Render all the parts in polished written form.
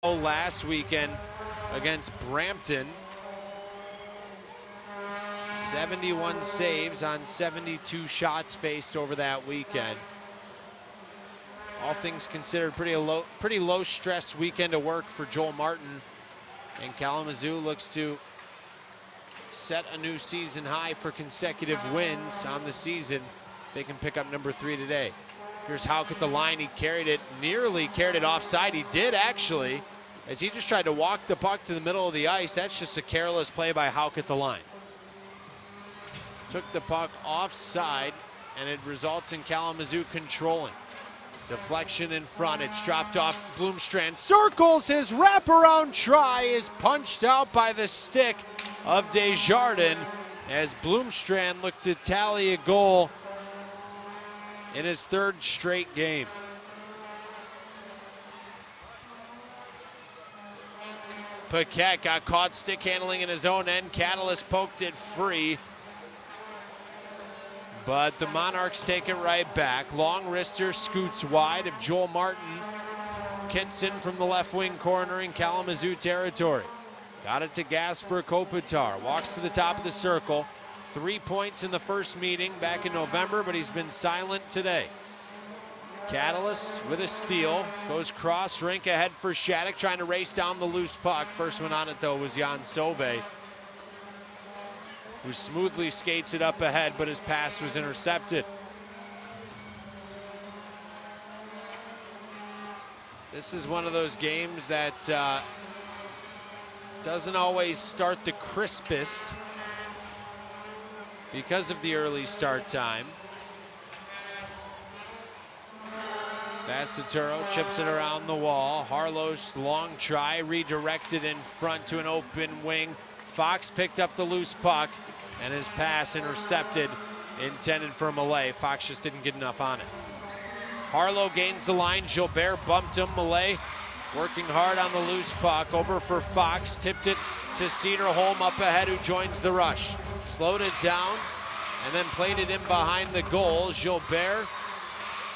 last weekend against Brampton. 71 saves on 72 shots faced over that weekend. All things considered, pretty low stress weekend of work for Joel Martin. And Kalamazoo looks to set a new season high for consecutive wins on the season. They can pick up number 3 today. Here's Houck at the line. He nearly carried it offside. He did actually, as he just tried to walk the puck to the middle of the ice. That's just a careless play by Houck at the line. Took the puck offside, and it results in Kalamazoo controlling. Deflection in front, it's dropped off. Bloomstrand circles, his wraparound try is punched out by the stick of Desjardins as Bloomstrand looked to tally a goal in his 3rd straight game. Paquette got caught stick handling in his own end. Catalyst poked it free. But the Monarchs take it right back. Long wrister scoots wide of Joel Martin. Kits in from the left wing corner in Kalamazoo territory. Got it to Gasper Kopitar. Walks to the top of the circle. 3 points in the first meeting back in November, but he's been silent today. Catalyst with a steal. Goes cross rink ahead for Shattuck, trying to race down the loose puck. First one on it, though, was Jan Sauve, who smoothly skates it up ahead, but his pass was intercepted. This is one of those games that doesn't always start the crispest because of the early start time. Bassaturo chips it around the wall. Harlow's long try, redirected in front to an open wing. Fox picked up the loose puck, and his pass intercepted, intended for Millay. Fox just didn't get enough on it. Harlow gains the line. Gilbert bumped him. Millay working hard on the loose puck. Over for Fox. Tipped it to Cederholm up ahead, who joins the rush. Slowed it down and then played it in behind the goal. Gilbert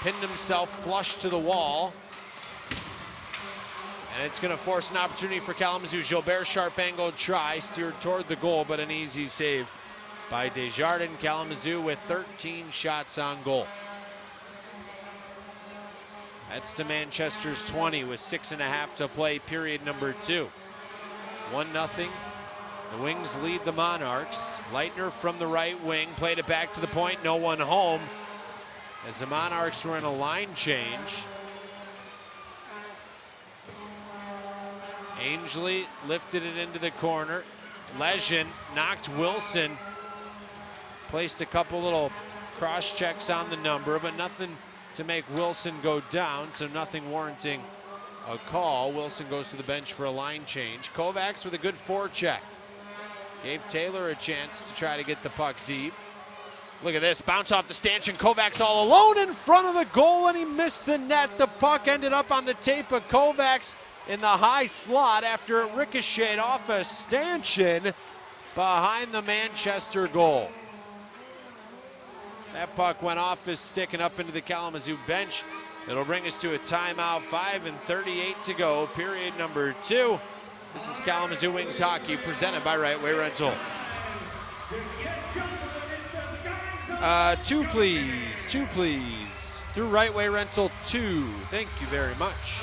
pinned himself flush to the wall. And it's going to force an opportunity for Kalamazoo. Gilbert, sharp angled try, steered toward the goal, but an easy save by Desjardins. Kalamazoo with 13 shots on goal. That's to Manchester's 20 with 6.5 to play, period number 2. 1-0. The Wings lead the Monarchs. Leitner from the right wing, played it back to the point, no one home, as the Monarchs were in a line change. Ainsley lifted it into the corner. Lejeune knocked Wilson. Placed a couple little cross checks on the number, but nothing to make Wilson go down, so nothing warranting a call. Wilson goes to the bench for a line change. Kovacs with a good forecheck. Gave Taylor a chance to try to get the puck deep. Look at this, bounce off the stanchion. Kovacs all alone in front of the goal, and he missed the net. The puck ended up on the tape of Kovacs in the high slot after it ricocheted off a stanchion behind the Manchester goal. That puck went off his stick and up into the Kalamazoo bench. It'll bring us to a timeout. 5:38 to go, period number 2. This is Kalamazoo Wings hockey presented by Right Way Rental. 2 please, 2 please. Through Right Way Rental 2, thank you very much.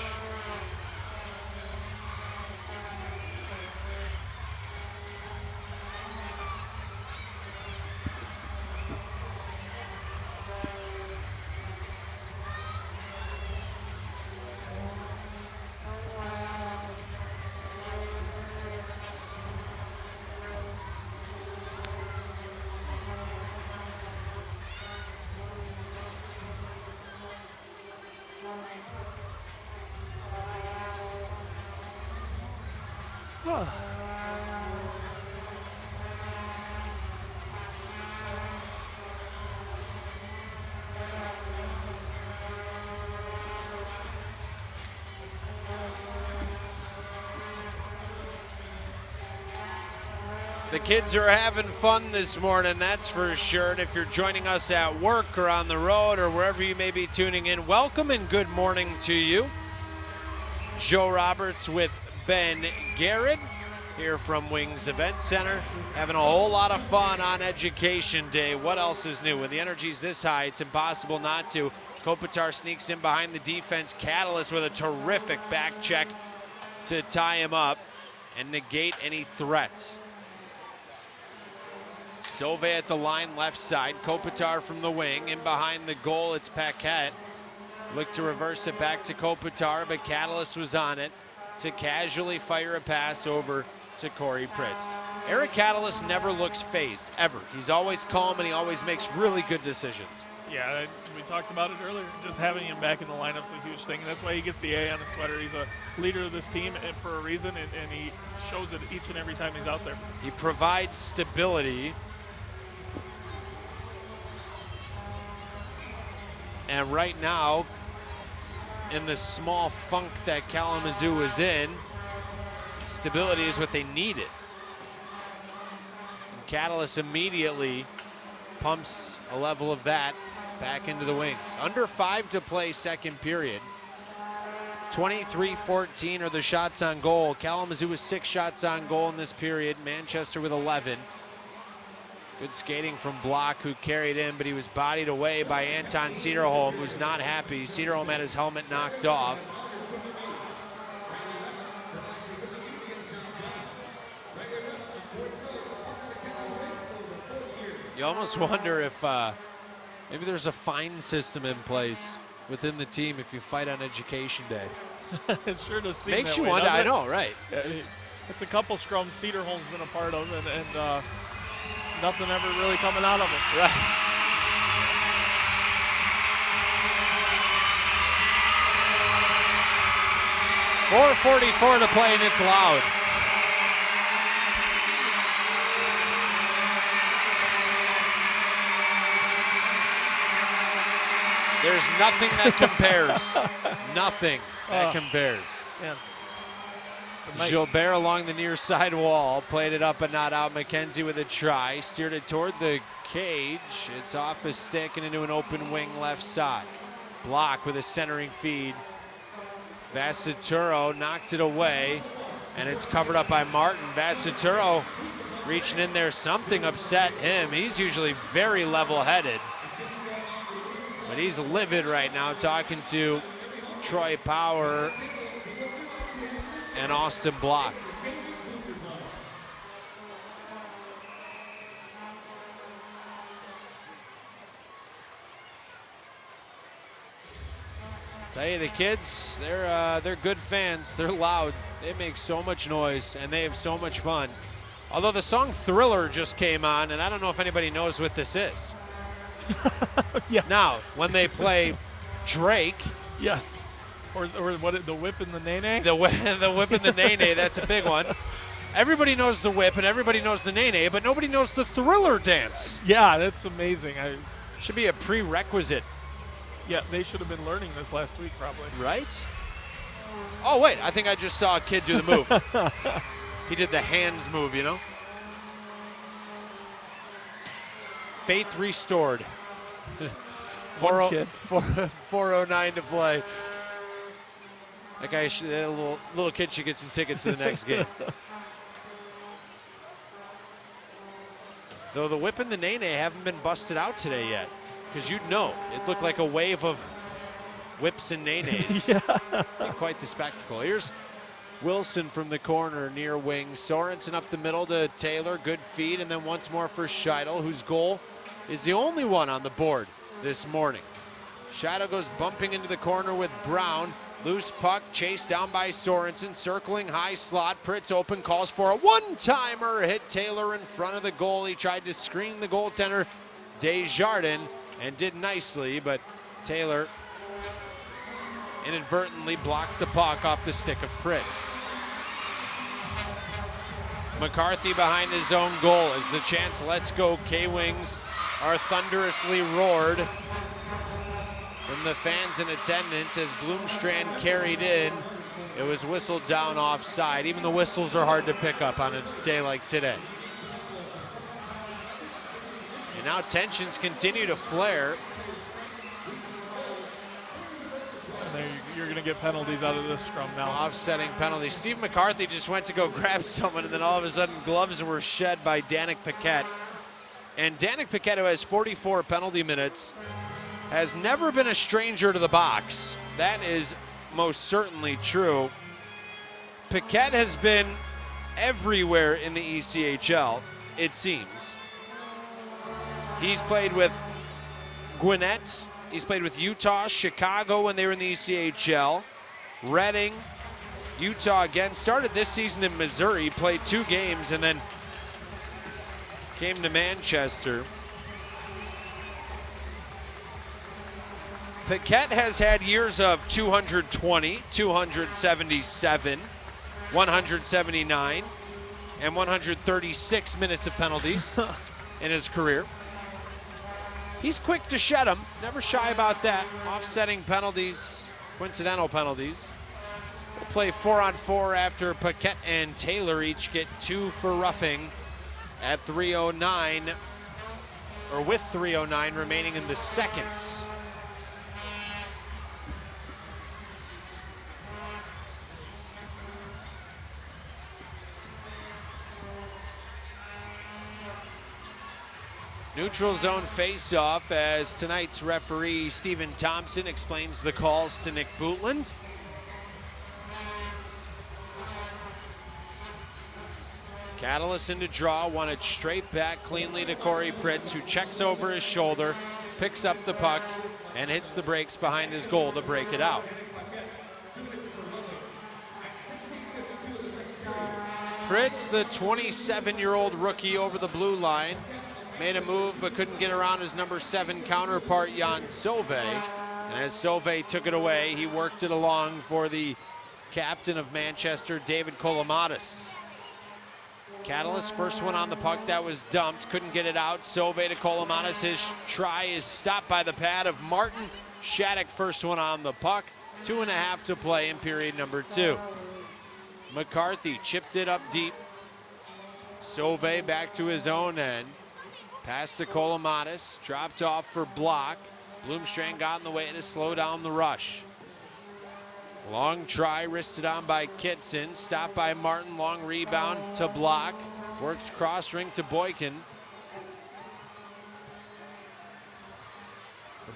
The kids are having fun this morning, that's for sure. And if you're joining us at work or on the road or wherever you may be tuning in, welcome and good morning to you. Joe Roberts with Ben Garrett here from Wings Event Center. Having a whole lot of fun on Education Day. What else is new? When the energy's this high, it's impossible not to. Kopitar sneaks in behind the defense. Catalyst with a terrific back check to tie him up and negate any threat. Sauve at the line left side. Kopitar from the wing. In behind the goal, it's Paquette. Looked to reverse it back to Kopitar, but Catalyst was on it to casually fire a pass over to Corey Pritz. Eric Catalyst never looks phased, ever. He's always calm and he always makes really good decisions. Yeah, we talked about it earlier. Just having him back in the lineup's a huge thing. That's why he gets the A on his sweater. He's a leader of this team and for a reason, and he shows it each and every time he's out there. He provides stability. And right now, in the small funk that Kalamazoo is in, stability is what they needed. And Catalyst immediately pumps a level of that back into the Wings. Under 5 to play second period. 23-14 are the shots on goal. Kalamazoo with 6 shots on goal in this period. Manchester with 11. Good skating from Block, who carried in, but he was bodied away by Anton Cederholm, who's not happy. Cederholm had his helmet knocked off. You almost wonder if maybe there's a fine system in place within the team if you fight on Education Day. It sure does seem Makes that you way, wonder. I doesn't it? know, right? It's a couple scrums Cederholm's been a part of, and nothing ever really coming out of it. Right. .444 to play, and it's loud. There's nothing that compares. Nothing that compares. Man. Gilbert along the near side wall, played it up but not out. McKenzie with a try, steered it toward the cage. It's off his stick and into an open wing left side. Block with a centering feed. Vassaturo knocked it away, and it's covered up by Martin. Vassaturo reaching in there, something upset him. He's usually very level-headed, but he's livid right now, talking to Troy Power and Austin Block. Tell you, the kids, they're good fans. They're loud. They make so much noise, and they have so much fun. Although the song Thriller just came on, and I don't know if anybody knows what this is. Yeah. Now, when they play Drake. Yes. Or what? The whip and the nay-nay? The whip and the nay-nay, that's a big one. Everybody knows the whip and everybody knows the nay-nay, but nobody knows the Thriller dance. Yeah, that's amazing. Should be a prerequisite. Yeah, they should have been learning this last week probably. Right? Oh, wait, I think I just saw a kid do the move. He did the hands move, you know? Faith restored. 4:09 to play. That guy, that little kid should get some tickets to the next game. Though the whip and the nay-nay haven't been busted out today yet, because you'd know. It looked like a wave of whips and nay-nays. Yeah. Quite the spectacle. Here's Wilson from the corner near wing. Sorensen up the middle to Taylor. Good feed, and then once more for Scheidel, whose goal is the only one on the board this morning. Scheidel goes bumping into the corner with Brown. Loose puck, chased down by Sorensen, circling high slot. Pritz open, calls for a one-timer. Hit Taylor in front of the goal. He tried to screen the goaltender, Desjardins, and did nicely, but Taylor inadvertently blocked the puck off the stick of Pritz. McCarthy behind his own goal as the chants "Let's go K-Wings" are thunderously roared from the fans in attendance as Bloomstrand carried in. It was whistled down offside. Even the whistles are hard to pick up on a day like today. And now tensions continue to flare. And you're going to get penalties out of this scrum now. Offsetting penalty. Steve McCarthy just went to go grab someone, and then all of a sudden gloves were shed by Danik Paquette. And Danik Paquette, who has 44 penalty minutes, has never been a stranger to the box. That is most certainly true. Paquette has been everywhere in the ECHL, it seems. He's played with Gwinnett. He's played with Utah, Chicago when they were in the ECHL, Reading, Utah again. Started this season in Missouri, played 2 games, and then came to Manchester. Paquette has had years of 220, 277, 179, and 136 minutes of penalties in his career. He's quick to shed them, never shy about that. Offsetting penalties, coincidental penalties. We'll play 4-on-4 after Paquette and Taylor each get 2 for roughing at 3:09, or with 3:09 remaining in the second. Neutral zone face-off as tonight's referee Stephen Thompson explains the calls to Nick Bootland. Catalyst into draw, won it straight back cleanly to Corey Pritz, who checks over his shoulder, picks up the puck, and hits the brakes behind his goal to break it out. Pritz, the 27-year-old rookie over the blue line, made a move but couldn't get around his number 7 counterpart, Jan Sauve. And as Sauve took it away, he worked it along for the captain of Manchester, David Kolomatis. Catalyst, first one on the puck that was dumped, couldn't get it out. Sauve to Kolomatis. His try is stopped by the pad of Martin. Shattuck, first one on the puck. 2.5 to play in period number 2. McCarthy chipped it up deep. Sauve back to his own end. Pass to Kolomatis, dropped off for block. Bloomstrand got in the way to slow down the rush. Long try, wristed on by Kitson, stopped by Martin, long rebound to block. Works cross ring to Boykin.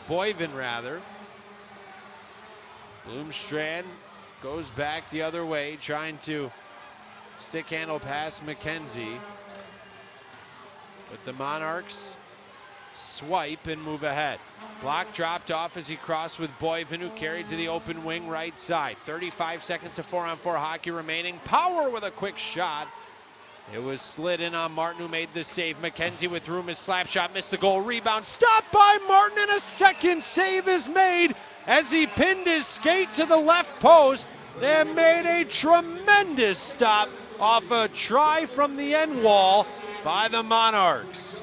Boyvin rather. Bloomstrand goes back the other way, trying to stick handle past McKenzie. But the Monarchs swipe and move ahead. Block dropped off as he crossed with Boyvin, who carried to the open wing right side. 35 seconds of 4-on-4 hockey remaining. Power with a quick shot. It was slid in on Martin, who made the save. McKenzie with room, his slap shot missed the goal. Rebound stopped by Martin, and a second save is made as he pinned his skate to the left post. They made a tremendous stop off a try from the end wall by the Monarchs.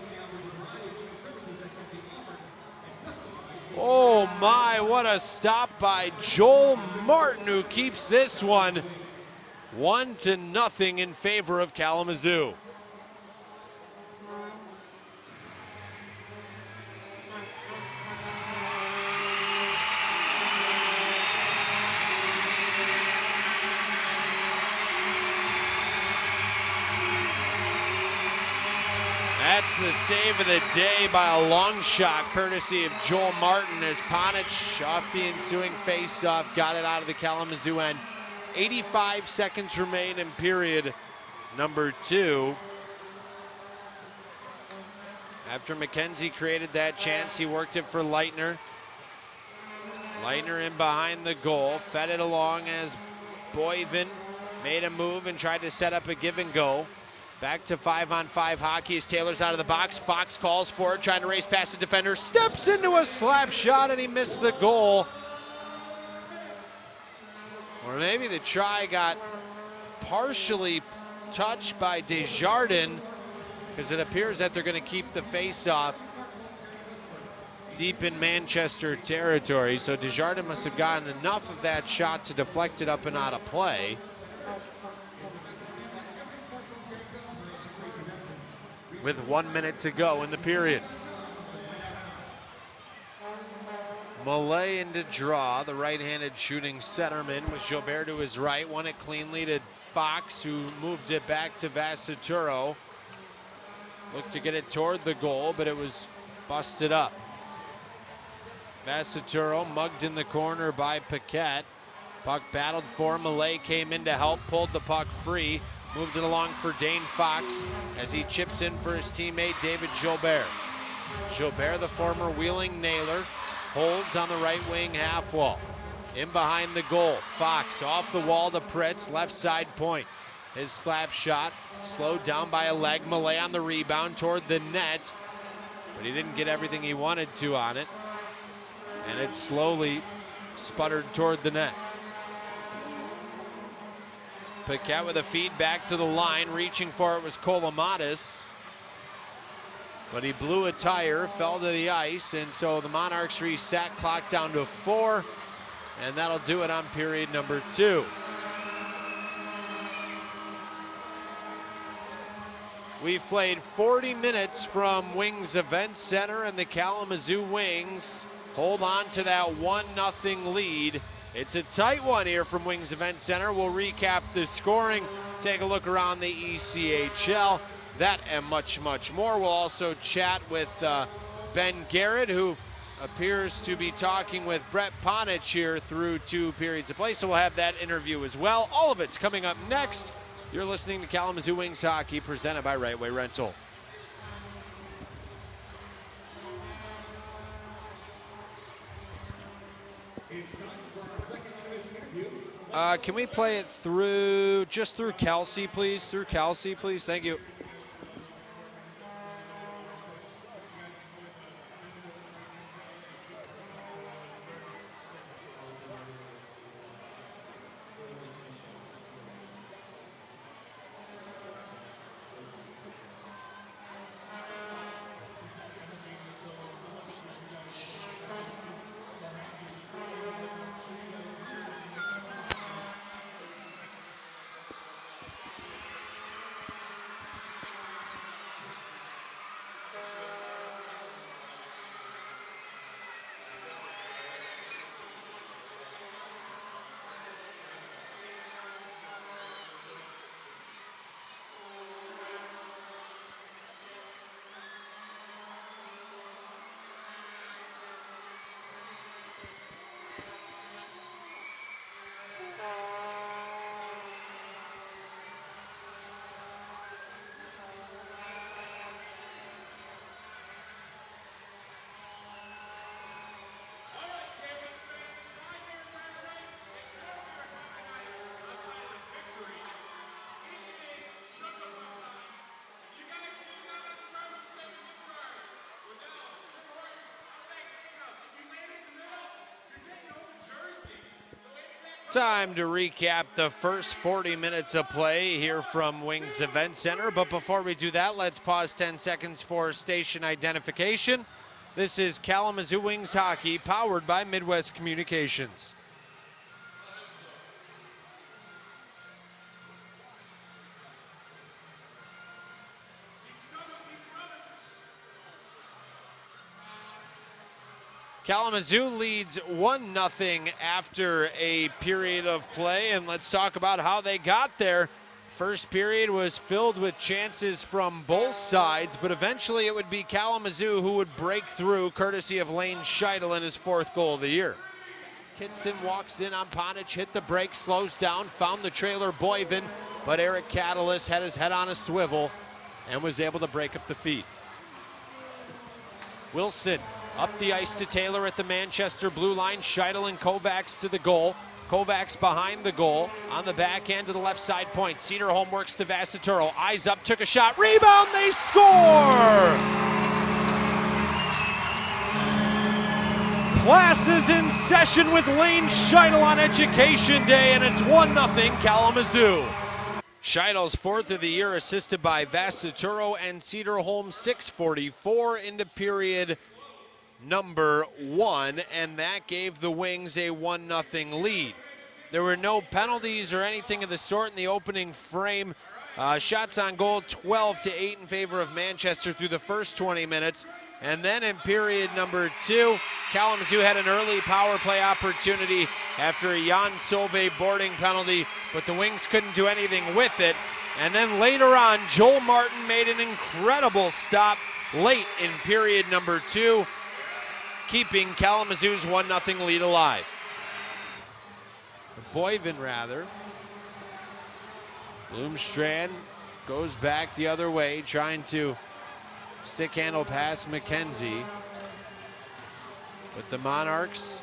Oh my, what a stop by Joel Martin, who keeps this one 1-0 in favor of Kalamazoo. That's the save of the day by a long shot, courtesy of Joel Martin, as Ponich, off the ensuing face-off, got it out of the Kalamazoo end. 85 seconds remain in period number 2. After McKenzie created that chance, he worked it for Leitner. Leitner in behind the goal, fed it along as Boyvin made a move and tried to set up a give and go. Back to 5-on-5 hockey as Taylor's out of the box. Fox calls for it, trying to race past the defender. Steps into a slap shot and he missed the goal. Or maybe the try got partially touched by Desjardins, because it appears that they're going to keep the face-off deep in Manchester territory. So Desjardins must have gotten enough of that shot to deflect it up and out of play. With 1 minute to go in the period. Malay into draw, the right-handed shooting centerman with Jobert to his right. Won it cleanly to Fox, who moved it back to Vassaturo. Looked to get it toward the goal, but it was busted up. Vassaturo mugged in the corner by Paquette. Puck battled for Malay, came in to help, pulled the puck free, moved it along for Dane Fox as he chips in for his teammate David Jobert. Jobert, the former Wheeling Nailer, holds on the right wing half wall. In behind the goal, Fox off the wall to Pritz, left side point. His slap shot slowed down by a leg. Malay on the rebound toward the net, but he didn't get everything he wanted to on it, and it slowly sputtered toward the net. Paquette with a feed back to the line, reaching for it was Kolomatis, but he blew a tire, fell to the ice, and so the Monarchs reset, clock down to 4, and that'll do it on period number 2. We've played 40 minutes from Wings Event Center, and the Kalamazoo Wings hold on to that 1-0 lead. It's a tight one here from Wings Event Center. We'll recap the scoring, take a look around the ECHL, that and much, much more. We'll also chat with Ben Garrett, who appears to be talking with Brett Ponich here through 2 periods of play, so we'll have that interview as well. All of it's coming up next. You're listening to Kalamazoo Wings Hockey, presented by Right Way Rental. It's time for our second division interview. Can we play it through, just through Kelsey, please? Through Kelsey, please. Thank you. Time to recap the first 40 minutes of play here from Wings Event Center. But before we do that, let's pause 10 seconds for station identification. This is Kalamazoo Wings Hockey, powered by Midwest Communications. Kalamazoo leads 1-0 after a period of play, and let's talk about how they got there. First period was filled with chances from both sides, but eventually it would be Kalamazoo who would break through, courtesy of Lane Scheidel in his 4th goal of the year. Kitson walks in on Ponich, hit the break, slows down, found the trailer Boyven, but Eric Catalyst had his head on a swivel and was able to break up the feed. Wilson up the ice to Taylor at the Manchester blue line. Scheidel and Kovacs to the goal. Kovacs behind the goal on the backhand to the left side point. Cederholm works to Vassaturo. Eyes up, took a shot. Rebound, they score! Classes in session with Lane Scheidel on Education Day, and it's 1-0 Kalamazoo. Scheidel's 4th of the year, assisted by Vassaturo and Cederholm. 6:44 into period number 1, and that gave the Wings a 1-0 lead. There were no penalties or anything of the sort in the opening frame. Shots on goal, 12-8 in favor of Manchester through the first 20 minutes. And then in period number 2, Kalamazoo had an early power play opportunity after a Jan Solveig boarding penalty, but the Wings couldn't do anything with it. And then later on, Joel Martin made an incredible stop late in period number 2, keeping Kalamazoo's 1-0 lead alive. Boyven, rather. Bloomstrand goes back the other way, trying to stick handle past McKenzie. But the Monarchs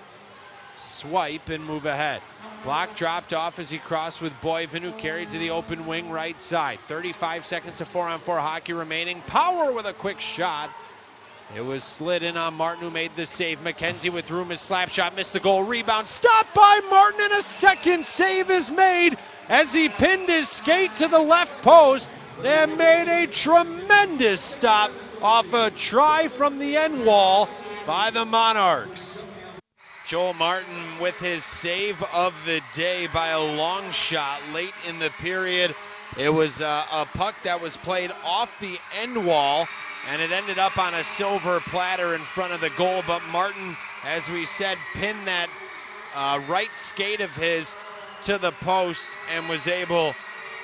swipe and move ahead. Block dropped off as he crossed with Boyven, who carried to the open wing right side. 35 seconds of 4-on-4 hockey remaining. Power with a quick shot. It was slid in on Martin, who made the save. McKenzie with room, his slap shot, missed the goal. Rebound stopped by Martin, and a second save is made as he pinned his skate to the left post and made a tremendous stop off a try from the end wall by the Monarchs. Joel Martin with his save of the day by a long shot late in the period. It was a puck that was played off the end wall, and it ended up on a silver platter in front of the goal. But Martin, as we said, pinned that right skate of his to the post and was able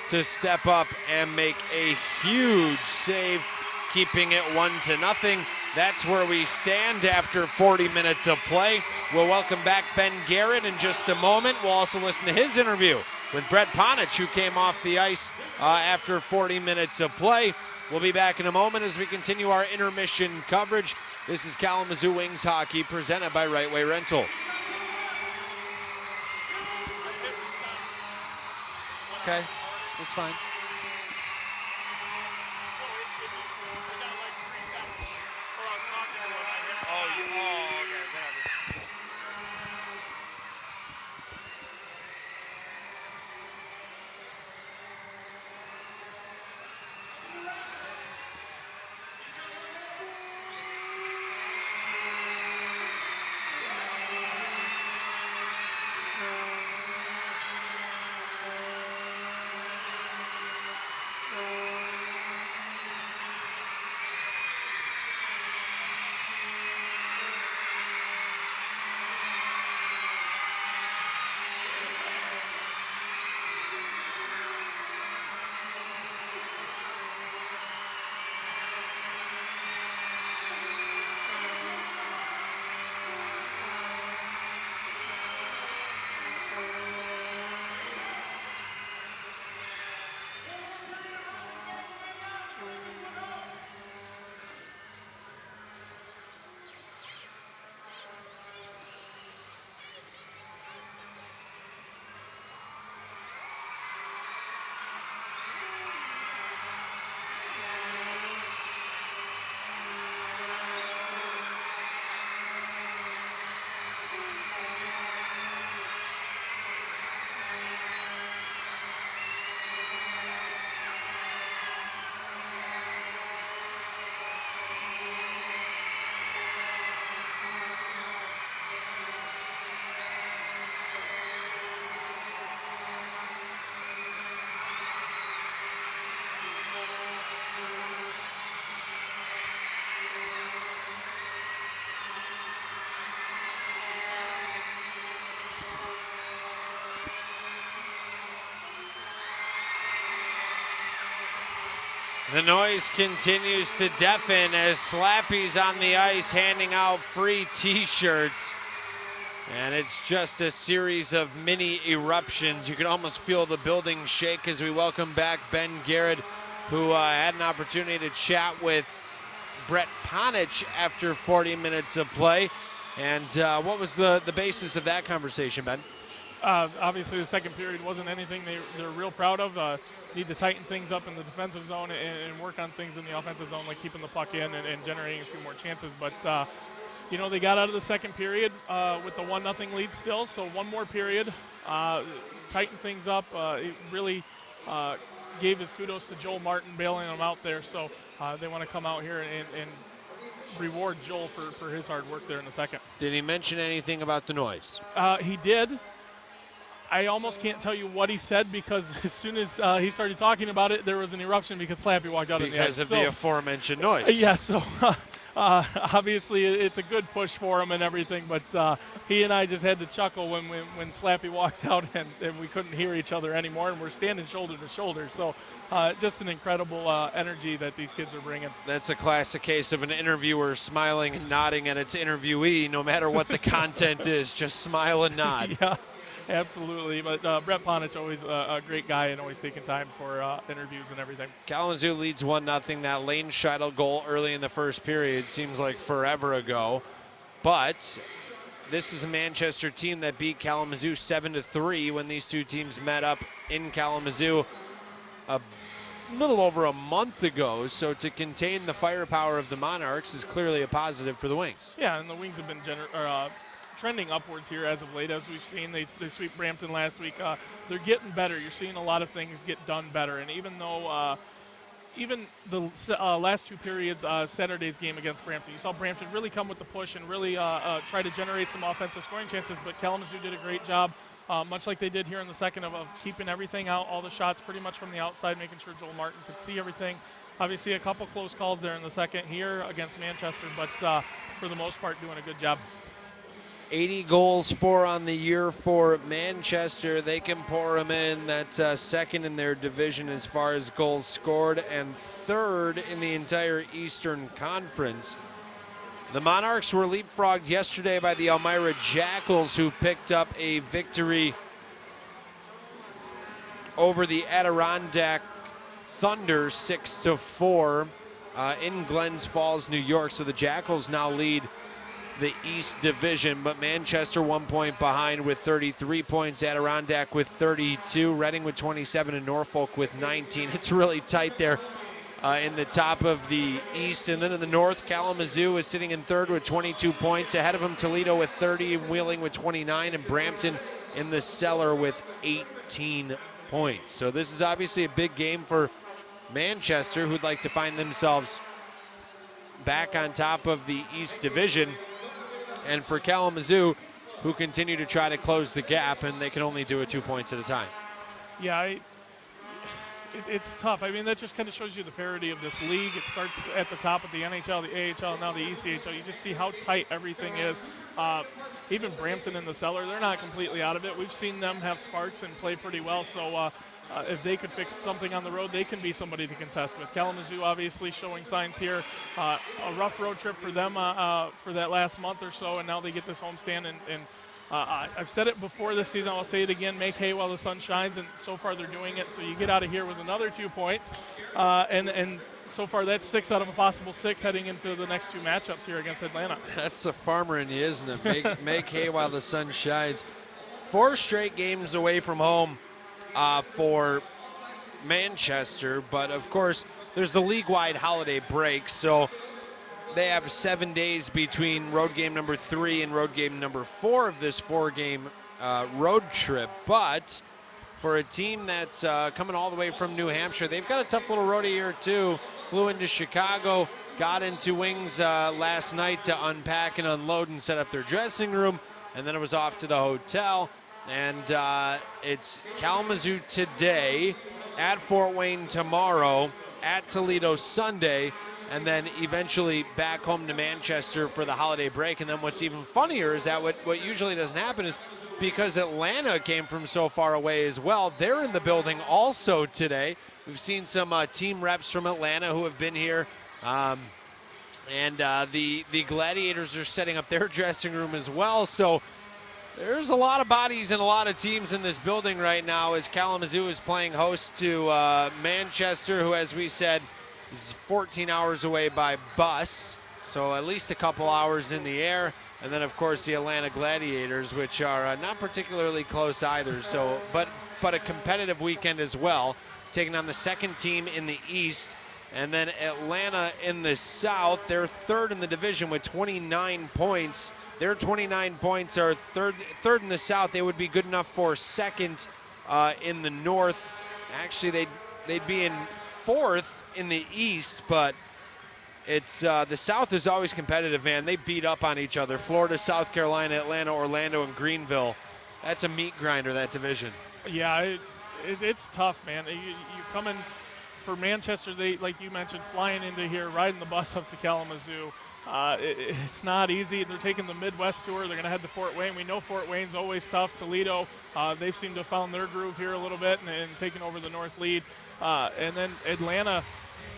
to step up and make a huge save, keeping it 1-0. That's where we stand after 40 minutes of play. We'll welcome back Ben Garrett in just a moment. We'll also listen to his interview with Brett Ponich, who came off the ice after 40 minutes of play. We'll be back in a moment as we continue our intermission coverage. This is Kalamazoo Wings Hockey, presented by Right Way Rental. Okay, that's fine. The noise continues to deafen as Slappy's on the ice handing out free t-shirts. And it's just a series of mini eruptions. You can almost feel the building shake as we welcome back Ben Garrett, who had an opportunity to chat with Brett Ponich after 40 minutes of play. And what was the basis of that conversation, Ben? Obviously, the second period wasn't anything they're real proud of. Need to tighten things up in the defensive zone and work on things in the offensive zone, like keeping the puck in and generating a few more chances. But, you know, they got out of the second period with the 1-0 lead still. So one more period, tighten things up. It really gave his kudos to Joel Martin bailing them out there. So they want to come out here and reward Joel for his hard work there in the second. Did he mention anything about the noise? He did. I almost can't tell you what he said because as soon as he started talking about it, there was an eruption because Slappy walked out on the ice. Because of the aforementioned noise. Yeah, so obviously it's a good push for him and everything, but he and I just had to chuckle when Slappy walked out and we couldn't hear each other anymore, and we're standing shoulder to shoulder. So just an incredible energy that these kids are bringing. That's a classic case of an interviewer smiling and nodding at its interviewee, no matter what the content is, just smile and nod. Yeah. Absolutely, but Brett Ponich, always a great guy and always taking time for interviews and everything. Kalamazoo leads 1-0. That Lane Scheidel goal early in the first period seems like forever ago. But this is a Manchester team that beat Kalamazoo 7-3 when these two teams met up in Kalamazoo a little over a month ago. So to contain the firepower of the Monarchs is clearly a positive for the Wings. Yeah, and the Wings have been trending upwards here as of late, as we've seen. They sweep Brampton last week. They're getting better. You're seeing a lot of things get done better. And even though even the last two periods, Saturday's game against Brampton, you saw Brampton really come with the push and really try to generate some offensive scoring chances, but Kalamazoo did a great job, much like they did here in the second, of keeping everything out, all the shots pretty much from the outside, making sure Joel Martin could see everything. Obviously a couple close calls there in the second here against Manchester, but for the most part doing a good job. 80 goals for on the year for Manchester. They can pour them in. That's second in their division as far as goals scored and third in the entire Eastern Conference. The Monarchs were leapfrogged yesterday by the Elmira Jackals, who picked up a victory over the Adirondack Thunder 6-4 in Glens Falls, New York. So the Jackals now lead the East Division, but Manchester 1 point behind with 33 points, Adirondack with 32, Reading with 27, and Norfolk with 19. It's really tight there in the top of the East. And then in the North, Kalamazoo is sitting in third with 22 points. Ahead of him, Toledo with 30, and Wheeling with 29, and Brampton in the cellar with 18 points. So this is obviously a big game for Manchester, who'd like to find themselves back on top of the East Division. And for Kalamazoo, who continue to try to close the gap, and they can only do it 2 points at a time. Yeah, it's tough. I mean, that just kind of shows you the parity of this league. It starts at the top of the NHL, the AHL, and now the ECHL. You just see how tight everything is. Even Brampton in the cellar, they're not completely out of it. We've seen them have sparks and play pretty well, so if they could fix something on the road, they can be somebody to contest with. Kalamazoo obviously showing signs here. A rough road trip for them for that last month or so, and now they get this homestand. And I've said it before this season, I'll say it again, make hay while the sun shines, and so far they're doing it. So you get out of here with another 2 points, and so far that's 6 out of a possible 6 heading into the next two matchups here against Atlanta. That's the farmer in you, isn't it? Make hay while the sun shines. 4 straight games away from home for Manchester, but of course there's the league-wide holiday break, so they have 7 days between road game number 3 and road game number 4 of this 4-game road trip. But for a team that's coming all the way from New Hampshire, they've got a tough little road here too. Flew into Chicago, got into Wings last night to unpack and unload and set up their dressing room, and then it was off to the hotel. And it's Kalamazoo today, at Fort Wayne tomorrow, at Toledo Sunday, and then eventually back home to Manchester for the holiday break. And then what's even funnier is that what usually doesn't happen is because Atlanta came from so far away as well, they're in the building also today. We've seen some team reps from Atlanta who have been here. And the Gladiators are setting up their dressing room as well. So there's a lot of bodies and a lot of teams in this building right now as Kalamazoo is playing host to Manchester, who, as we said, is 14 hours away by bus. So at least a couple hours in the air. And then, of course, the Atlanta Gladiators, which are not particularly close either. So, but a competitive weekend as well, taking on the second team in the East. And then Atlanta in the South, they're third in the division with 29 points. Their 29 points are third in the South. They would be good enough for second in the North. Actually, they'd be in fourth in the East, but it's the South is always competitive, man. They beat up on each other. Florida, South Carolina, Atlanta, Orlando, and Greenville That's a meat grinder, that division. Yeah, it's tough, man. You come in for Manchester, they, like you mentioned, flying into here, riding the bus up to Kalamazoo. It's not easy. They're taking the Midwest tour. They're going to head to Fort Wayne. We know Fort Wayne's always tough. Toledo, they've seemed to have found their groove here a little bit and taken over the North lead. And then Atlanta,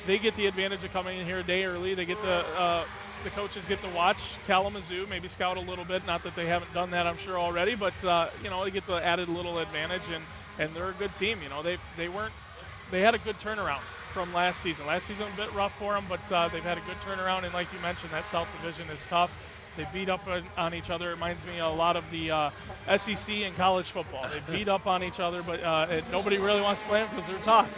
they get the advantage of coming in here a day early. They get the coaches get to watch Kalamazoo, maybe scout a little bit. Not that they haven't done that, I'm sure, already, but they get the added little advantage, and they're a good team. They had a good turnaround from last season. Last season a bit rough for them, but they've had a good turnaround, and like you mentioned, that South Division is tough. They beat up on each other. It reminds me a lot of the SEC in college football. They beat up on each other, but nobody really wants to play them because they're tough.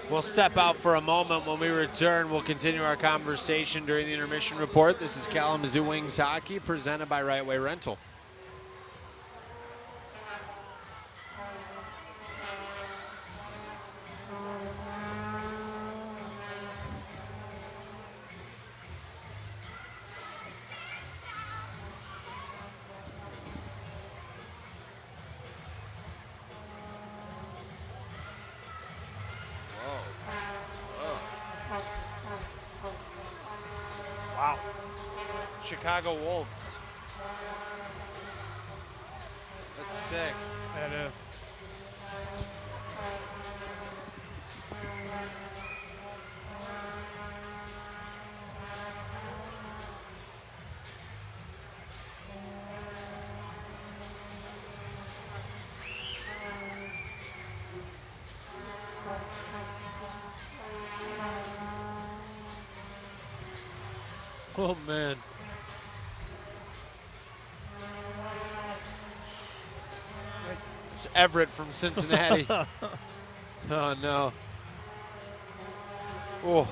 We'll step out for a moment. When we return, we'll continue our conversation during the intermission report. This is Kalamazoo Wings Hockey, presented by Right Way Rental. Wow. Chicago Wolves. That's sick. That is. Oh, man. It's Everett from Cincinnati. Oh, no. Oh.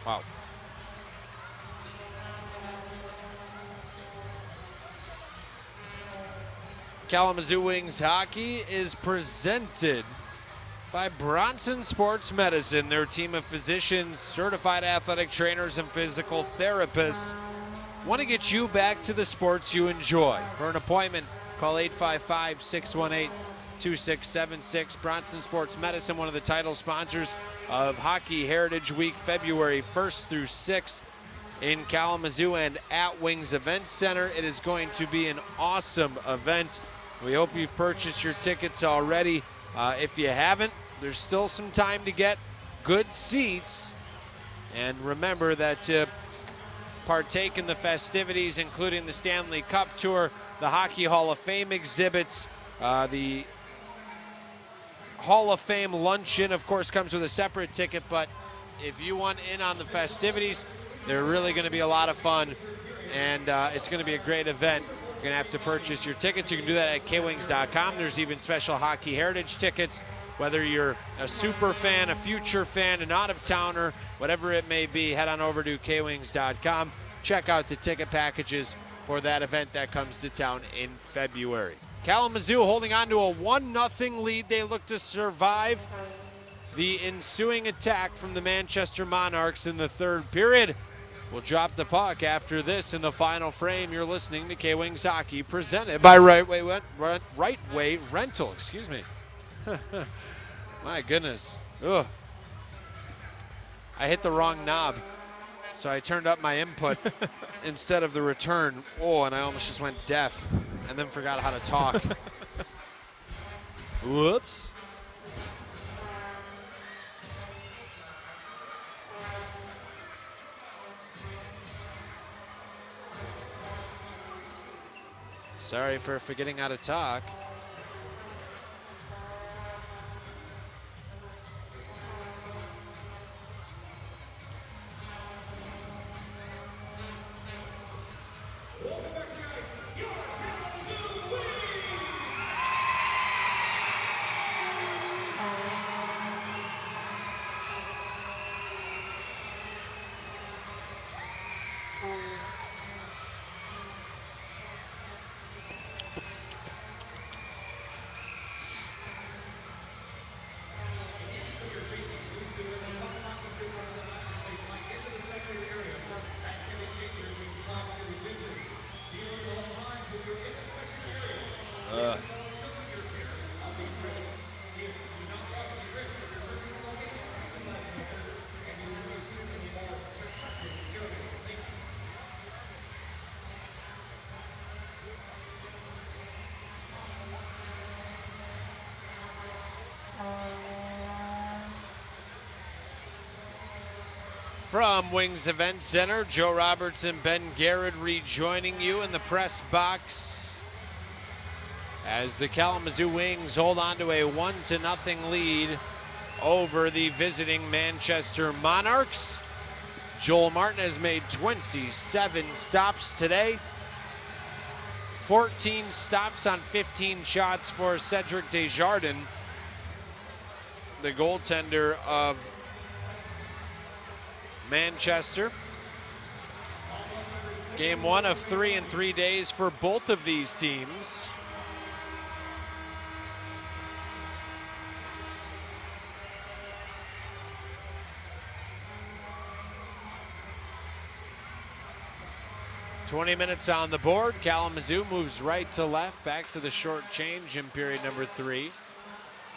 Wow. Kalamazoo Wings Hockey is presented by Bronson Sports Medicine. Their team of physicians, certified athletic trainers, and physical therapists want to get you back to the sports you enjoy. For an appointment, call 855-618-2676. Bronson Sports Medicine, one of the title sponsors of Hockey Heritage Week, February 1st through 6th in Kalamazoo and at Wings Event Center. It is going to be an awesome event. We hope you've purchased your tickets already. If you haven't, there's still some time to get good seats. And remember that to partake in the festivities, including the Stanley Cup Tour, the Hockey Hall of Fame exhibits, the Hall of Fame luncheon, of course, comes with a separate ticket, but if you want in on the festivities, they're really going to be a lot of fun, and it's going to be a great event. You're going to have to purchase your tickets. You can do that at kwings.com. There's even special Hockey Heritage tickets. Whether you're a super fan, a future fan, an out-of-towner, whatever it may be, head on over to kwings.com. Check out the ticket packages for that event that comes to town in February. Kalamazoo holding on to a 1-0 lead. They look to survive the ensuing attack from the Manchester Monarchs in the third period. We'll drop the puck after this in the final frame. You're listening to K-Wings Hockey, presented by Right Way Rental. Excuse me. My goodness. Ugh. I hit the wrong knob, so I turned up my input instead of the return. Oh, and I almost just went deaf and then forgot how to talk. Whoops. Sorry for forgetting how to talk. From Wings Event Center, Joe Roberts and Ben Garrett rejoining you in the press box as the Kalamazoo Wings hold on to a 1-0 lead over the visiting Manchester Monarchs. Joel Martin has made 27 stops today. 14 stops on 15 shots for Cedric Desjardins, the goaltender of Manchester. Game 1 of 3 in 3 days for both of these teams. "20 minutes on the board. Kalamazoo moves right to left, back to the short change in period number 3.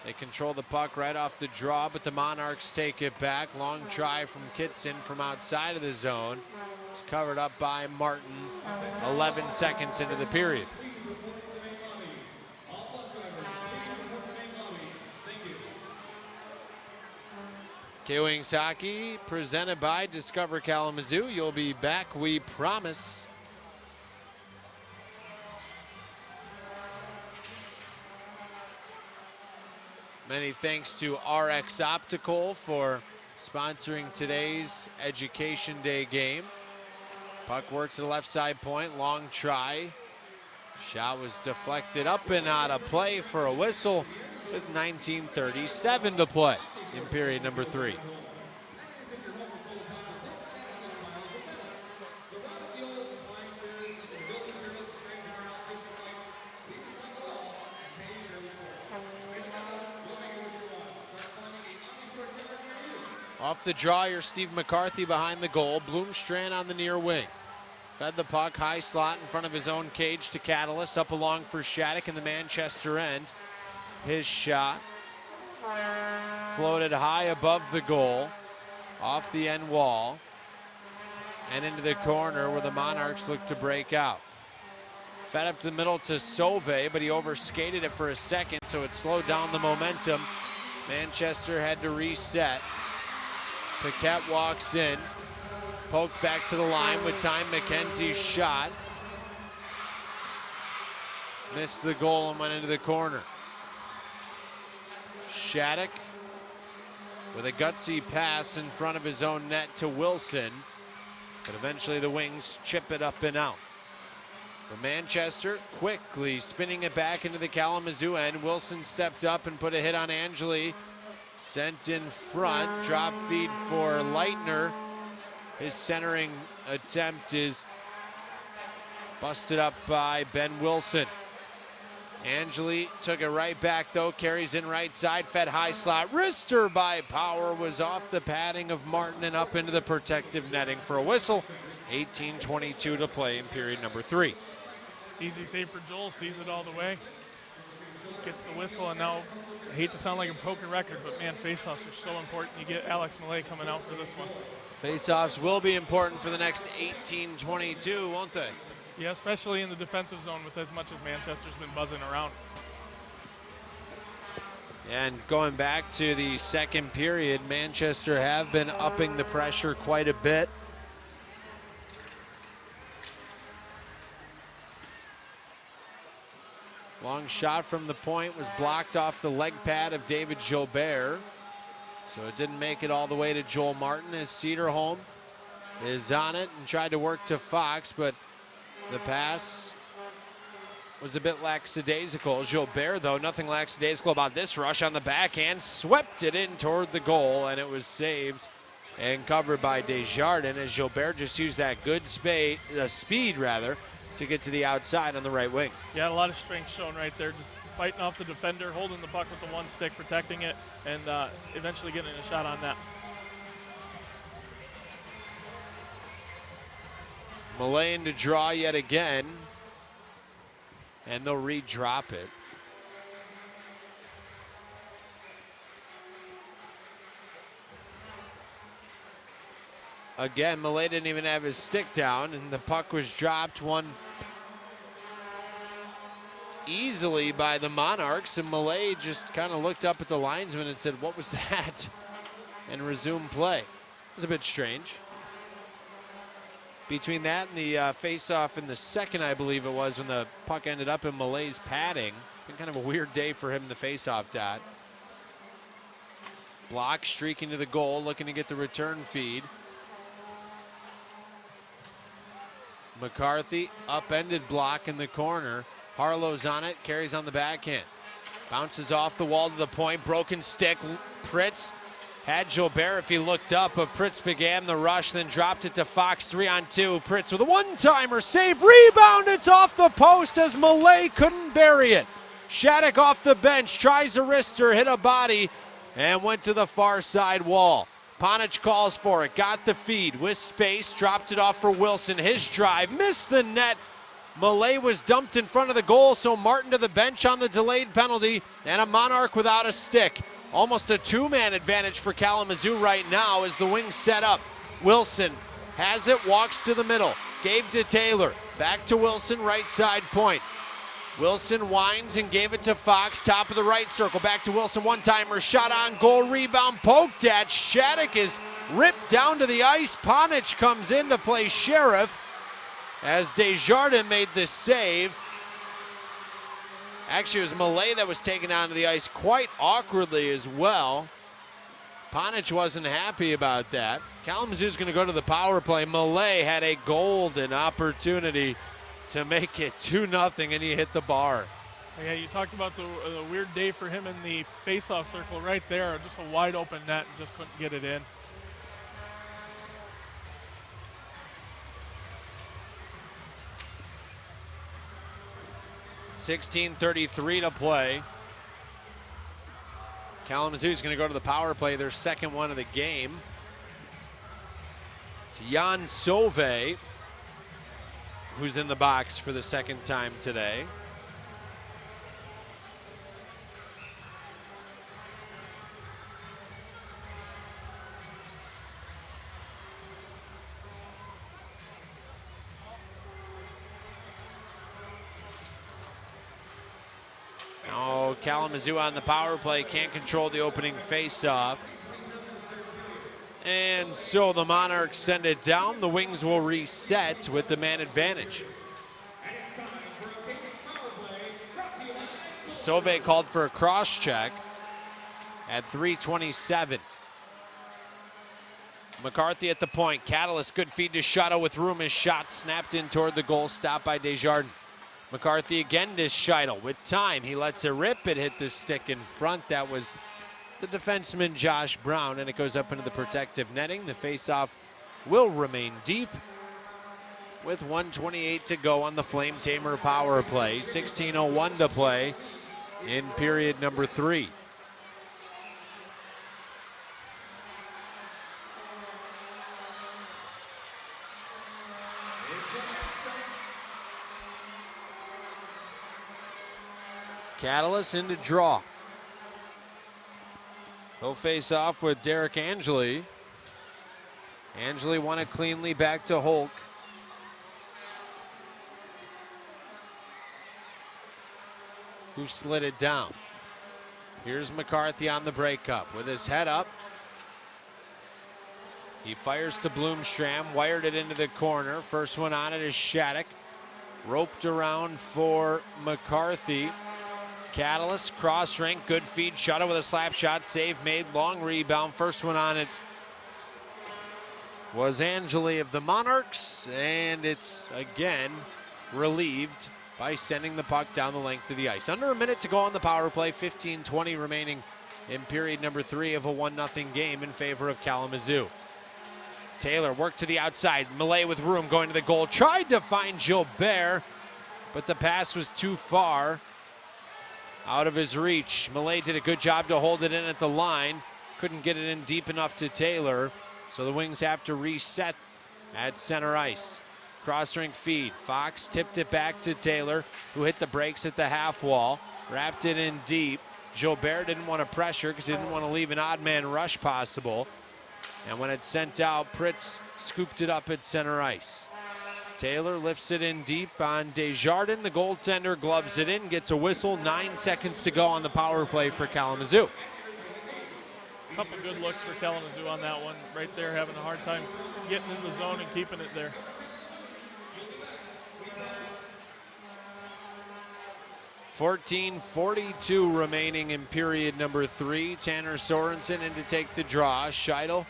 They control the puck right off the draw, but the Monarchs take it back. Long try from Kitson from outside of the zone. It's covered up by Martin 11 seconds into the period. K-Wings Hockey presented by Discover Kalamazoo. You'll be back, we promise. Many thanks to RX Optical for sponsoring today's Education Day game. Puck works to the left side point, long try. Shot was deflected up and out of play for a whistle with 19:37 to play in period number 3. Off the draw, your Steve McCarthy behind the goal. Bloomstrand on the near wing. Fed the puck, high slot in front of his own cage to Catalyst. Up along for Shattuck in the Manchester end. His shot floated high above the goal, off the end wall, and into the corner where the Monarchs look to break out. Fed up the middle to Sauve, but he overskated it for a second, so it slowed down the momentum. Manchester had to reset. Paquette walks in, poked back to the line with time. McKenzie's shot missed the goal and went into the corner. Shattuck with a gutsy pass in front of his own net to Wilson, but eventually the Wings chip it up and out. For Manchester, quickly spinning it back into the Kalamazoo end. Wilson stepped up and put a hit on Angeli. Sent in front, drop feed for Leitner. His centering attempt is busted up by Ben Wilson. Angeli took it right back though, carries in right side, fed high slot. Wrister by Power was off the padding of Martin and up into the protective netting for a whistle. 18:22 to play in period number 3. Easy save for Joel, sees it all the way. Gets the whistle, and now, I hate to sound like a broken record, but man, faceoffs are so important. You get Alex Millay coming out for this one. Faceoffs will be important for the next 18:22, won't they? Yeah, especially in the defensive zone with as much as Manchester's been buzzing around. And going back to the second period, Manchester have been upping the pressure quite a bit. Long shot from the point was blocked off the leg pad of David Gilbert. So it didn't make it all the way to Joel Martin as Cedarholm is on it and tried to work to Fox, but the pass was a bit lackadaisical. Gilbert, though, nothing lackadaisical about this rush on the backhand, swept it in toward the goal, and it was saved and covered by Desjardins as Gilbert just used that good speed to get to the outside on the right wing. Yeah, a lot of strength shown right there, just fighting off the defender, holding the puck with the one stick, protecting it, and eventually getting a shot on that. Mullane to draw yet again, and they'll re-drop it. Again, Millay didn't even have his stick down, and the puck was dropped, won easily by the Monarchs, and Millay just kind of looked up at the linesman and said, "What was that?" and resumed play. It was a bit strange. between that and the face-off in the second, I believe it was, when the puck ended up in Malay's padding. It's been kind of a weird day for him in the face-off dot. Block streaking to the goal, looking to get the return feed. McCarthy, upended block in the corner. Harlow's on it, carries on the backhand. Bounces off the wall to the point, broken stick. Pritz had Gilbert if he looked up, but Pritz began the rush, then dropped it to Fox, 3-on-2. Pritz with a one-timer, save, rebound, it's off the post as Malay couldn't bury it. Shattuck off the bench, tries a wrister, hit a body, and went to the far side wall. Ponich calls for it, got the feed with space, dropped it off for Wilson. His drive, missed the net. Malay was dumped in front of the goal, so Martin to the bench on the delayed penalty, and a Monarch without a stick. Almost a two-man advantage for Kalamazoo right now as the wings set up. Wilson has it, walks to the middle, gave to Taylor, back to Wilson, right side point. Wilson winds and gave it to Fox, top of the right circle, back to Wilson, one-timer, shot on goal, rebound, poked at. Shattuck is ripped down to the ice. Ponich comes in to play sheriff as Desjardins made the save. Actually, it was Malay that was taken onto the ice quite awkwardly as well. Ponich wasn't happy about that. Kalamazoo's going to go to the power play. Malay had a golden opportunity to make it 2-0, and he hit the bar. Yeah, you talked about the weird day for him in the face-off circle right there. Just a wide open net and just couldn't get it in. .16:33 to play. Kalamazoo's going to go to the power play, their second one of the game. It's Jan Sauvé who's in the box for the second time today. Oh, Kalamazoo on the power play, can't control the opening face-off. And so the Monarchs send it down. The Wings will reset with the man advantage. Sauvé called for a cross check at 3:27. McCarthy at the point. Catalyst, good feed to Shadow with room. His shot snapped in toward the goal, stopped by Desjardins. McCarthy again to Scheidel with time. He lets it rip. It hit the stick in front. That was the defenseman Josh Brown, and it goes up into the protective netting. The faceoff will remain deep with 1:28 to go on the Flame Tamer power play. 16:01 to play in period number 3. Catalyst into draw. He'll face off with Derek Angeli. Angeli won it cleanly back to Hulk. Who slid it down. Here's McCarthy on the breakup with his head up. He fires to Bloomstram, wired it into the corner. First one on it is Shattuck. Roped around for McCarthy. Catalyst, cross rink, good feed, Shadow with a slap shot, save made, long rebound. First one on it was Angeli of the Monarchs, and it's again relieved by sending the puck down the length of the ice. Under a minute to go on the power play, 15:20 remaining in period number 3 of a 1-0 game in favor of Kalamazoo. Taylor worked to the outside, Malay with room going to the goal, tried to find Gilbert, but the pass was too far. Out of his reach. Malay did a good job to hold it in at the line. Couldn't get it in deep enough to Taylor. So the Wings have to reset at center ice. Cross rink feed. Fox tipped it back to Taylor, who hit the brakes at the half wall. Wrapped it in deep. Gilbert didn't want to pressure because he didn't want to leave an odd man rush possible. And when it's sent out, Pritz scooped it up at center ice. Taylor lifts it in deep on Desjardins. The goaltender gloves it in, gets a whistle. 9 seconds to go on the power play for Kalamazoo. A couple good looks for Kalamazoo on that one. Right there, having a hard time getting in the zone and keeping it there. 14:42 remaining in period number 3. Tanner Sorensen in to take the draw. Scheidel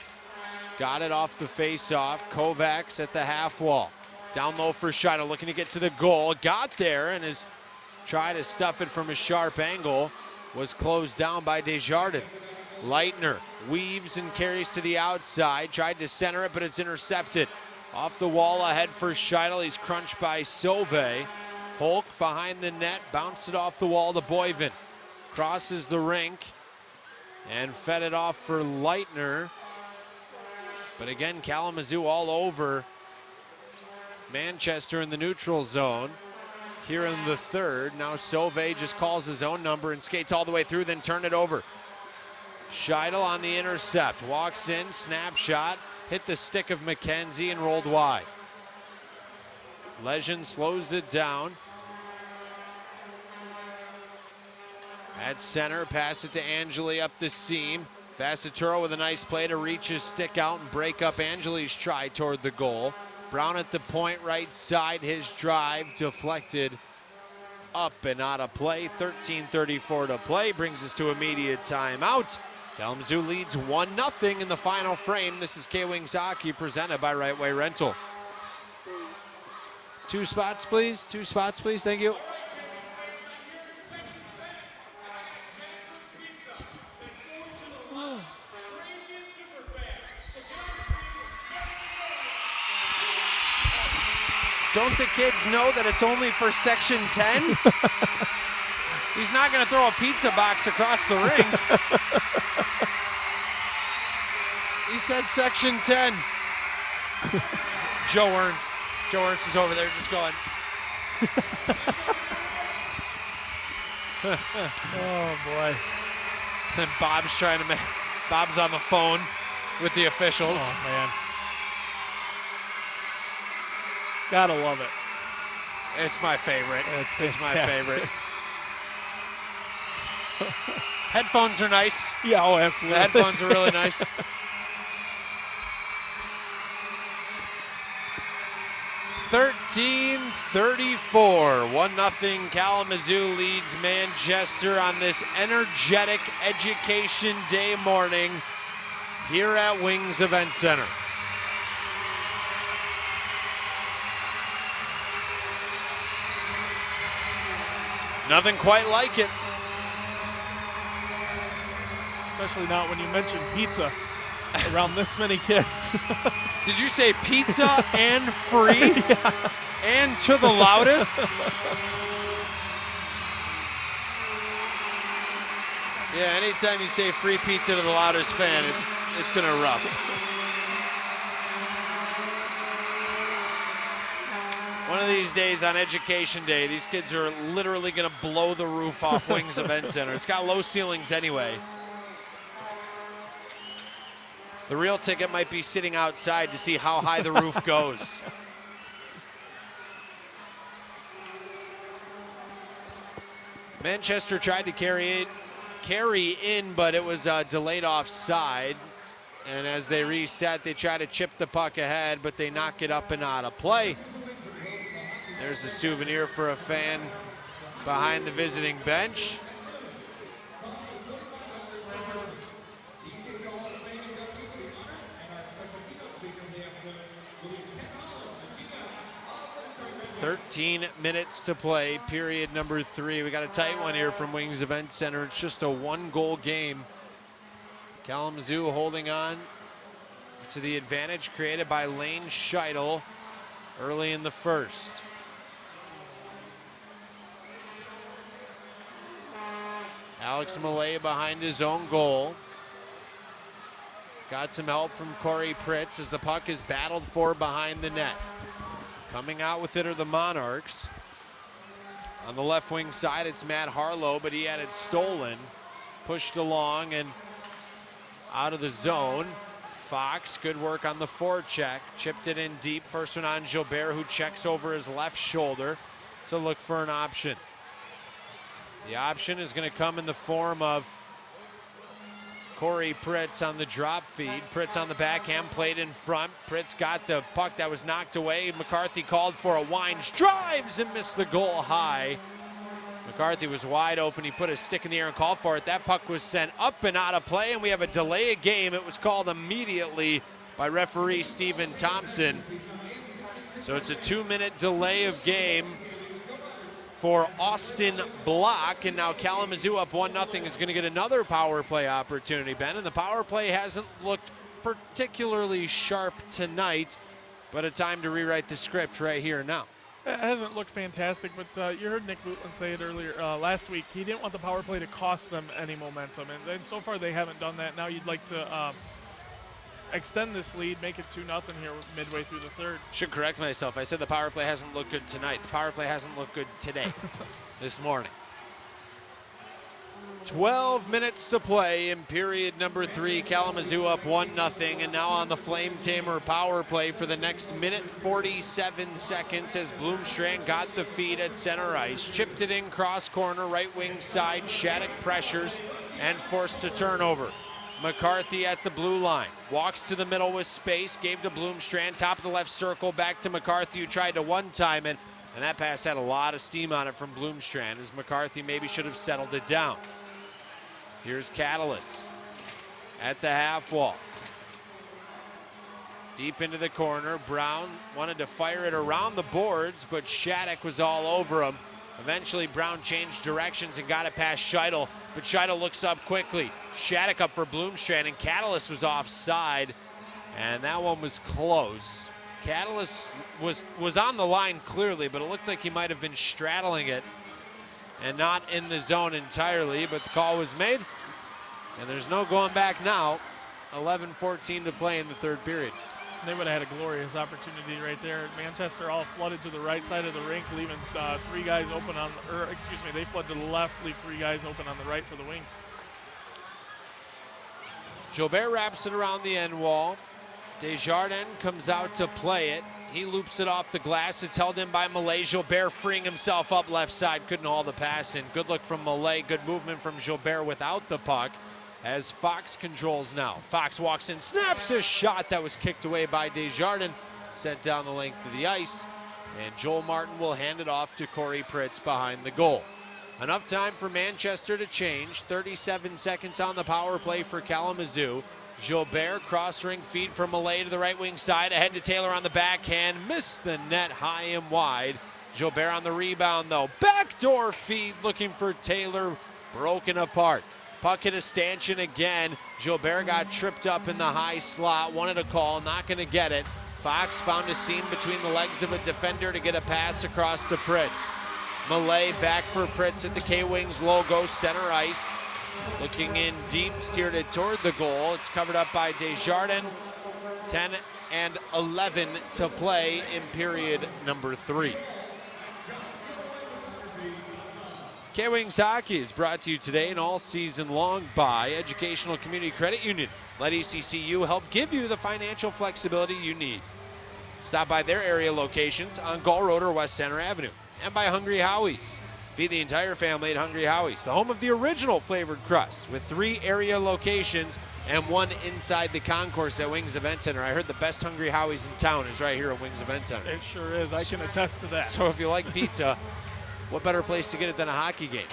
got it off the face-off. Kovacs at the half wall. Down low for Scheidel, looking to get to the goal. Got there and has tried to stuff it from a sharp angle. Was closed down by Desjardins. Leitner weaves and carries to the outside. Tried to center it, but it's intercepted. Off the wall ahead for Scheidel. He's crunched by Sauvé. Polk behind the net, bounced it off the wall to Boivin. Crosses the rink and fed it off for Leitner. But again, Kalamazoo all over Manchester in the neutral zone. Here in the third, now Sauvé just calls his own number and skates all the way through, then turn it over. Scheidel on the intercept, walks in, snapshot, hit the stick of McKenzie and rolled wide. Lejeune slows it down. At center, pass it to Angeli up the seam. Vassaturo with a nice play to reach his stick out and break up Angeli's try toward the goal. Brown at the point right side, his drive deflected up and out of play. 13:34 to play, brings us to immediate timeout. Kalamazoo leads 1-0 in the final frame. This is K-Wings Hockey presented by Right Way Rental. Two spots, please. Thank you. Don't the kids know that it's only for Section 10? He's not going to throw a pizza box across the rink. He said Section 10. Joe Ernst. Joe Ernst is over there just going. Oh, boy. And Bob's on the phone with the officials. Oh, man. Gotta love it. It's my favorite. It's my favorite. Headphones are nice. Yeah, oh, absolutely. The headphones are really nice. (13:34). 1-0 Kalamazoo leads Manchester on this energetic Education Day morning here at Wings Event Center. Nothing quite like it. Especially not when you mention pizza around this many kids. Did you say pizza and free? Yeah. And to the loudest? Yeah, anytime you say free pizza to the loudest fan, it's going to erupt. One of these days on Education Day, these kids are literally going to blow the roof off Wings Event Center. It's got low ceilings anyway. The real ticket might be sitting outside to see how high the roof goes. Manchester tried to carry in, but it was delayed offside. And as they reset, they try to chip the puck ahead, but they knock it up and out of play. There's a souvenir for a fan behind the visiting bench. (13 minutes to play, period number 3. We got a tight one here from Wings Event Center. It's just a 1-goal game. Kalamazoo holding on to the advantage created by Lane Scheidel early in the first. Alex Millay behind his own goal. Got some help from Corey Pritz as the puck is battled for behind the net. Coming out with it are the Monarchs. On the left wing side, it's Matt Harlow, but he had it stolen. Pushed along and out of the zone. Fox, good work on the forecheck. Chipped it in deep. First one on Gilbert, who checks over his left shoulder to look for an option. The option is going to come in the form of Corey Pritz on the drop feed. Pritz on the backhand, played in front. Pritz got the puck that was knocked away. McCarthy called for a Wines, drives and missed the goal high. McCarthy was wide open. He put his stick in the air and called for it. That puck was sent up and out of play, and we have a delay of game. It was called immediately by referee Stephen Thompson. So it's a 2-minute delay of game for Austin Block, and now Kalamazoo up 1-0 is going to get another power play opportunity, Ben, and the power play hasn't looked particularly sharp tonight, but a time to rewrite the script right here and now. It hasn't looked fantastic, but you heard Nick Bootland say it earlier last week. He didn't want the power play to cost them any momentum, and so far they haven't done that. Now you'd like to extend this lead, make it 2-0 here midway through the third. Should correct myself. I said the power play hasn't looked good tonight. The power play hasn't looked good today, this morning. 12 minutes to play in period number 3. Kalamazoo up 1-0, and now on the Flame Tamer power play for the next minute 47 seconds as Bloomstrand got the feed at center ice, chipped it in cross corner, right wing side. Shattuck pressures and forced a turnover. McCarthy at the blue line, walks to the middle with space, gave to Bloomstrand, top of the left circle, back to McCarthy, who tried to one-time it, and that pass had a lot of steam on it from Bloomstrand, as McCarthy maybe should have settled it down. Here's Catalyst at the half wall. Deep into the corner, Brown wanted to fire it around the boards, but Shattuck was all over him. Eventually, Brown changed directions and got it past Scheidel, but Scheidel looks up quickly. Shattuck up for Bloomstrand, and Catalyst was offside, and that one was close. Catalyst was on the line clearly, but it looked like he might have been straddling it and not in the zone entirely, but the call was made, and there's no going back now. 11:14 to play in the third period. They would have had a glorious opportunity right there. Manchester all flooded to the right side of the rink, leaving 3 guys open on, or excuse me, they flood to the left, leave 3 guys open on the right for the wings. Gilbert wraps it around the end wall. Desjardins comes out to play it. He loops it off the glass. It's held in by Malay. Gilbert freeing himself up left side. Couldn't haul the pass in. Good look from Malay. Good movement from Gilbert without the puck as Fox controls now. Fox walks in, snaps a shot that was kicked away by Desjardins. Sent down the length of the ice. And Joel Martin will hand it off to Corey Pritz behind the goal. Enough time for Manchester to change. 37 seconds on the power play for Kalamazoo. Gilbert, cross-ring feed from Malay to the right wing side. Ahead to Taylor on the backhand. Missed the net high and wide. Gilbert on the rebound, though. Backdoor feed looking for Taylor. Broken apart. Puck hit a stanchion again. Gilbert got tripped up in the high slot. Wanted a call, not going to get it. Fox found a seam between the legs of a defender to get a pass across to Pritz. Malay back for Pritz at the K-Wings logo, center ice. Looking in deep, steered it toward the goal. It's covered up by Desjardins. 10 and 11 to play in period number 3. K-Wings hockey is brought to you today and all season long by Educational Community Credit Union. Let ECCU help give you the financial flexibility you need. Stop by their area locations on Gull Road or West Center Avenue. And by Hungry Howie's. Feed the entire family at Hungry Howie's, the home of the original flavored crust, with 3 area locations and 1 inside the concourse at Wings Event Center. I heard the best Hungry Howie's in town is right here at Wings Event Center. It sure is. I can attest to that. So if you like pizza, what better place to get it than a hockey game?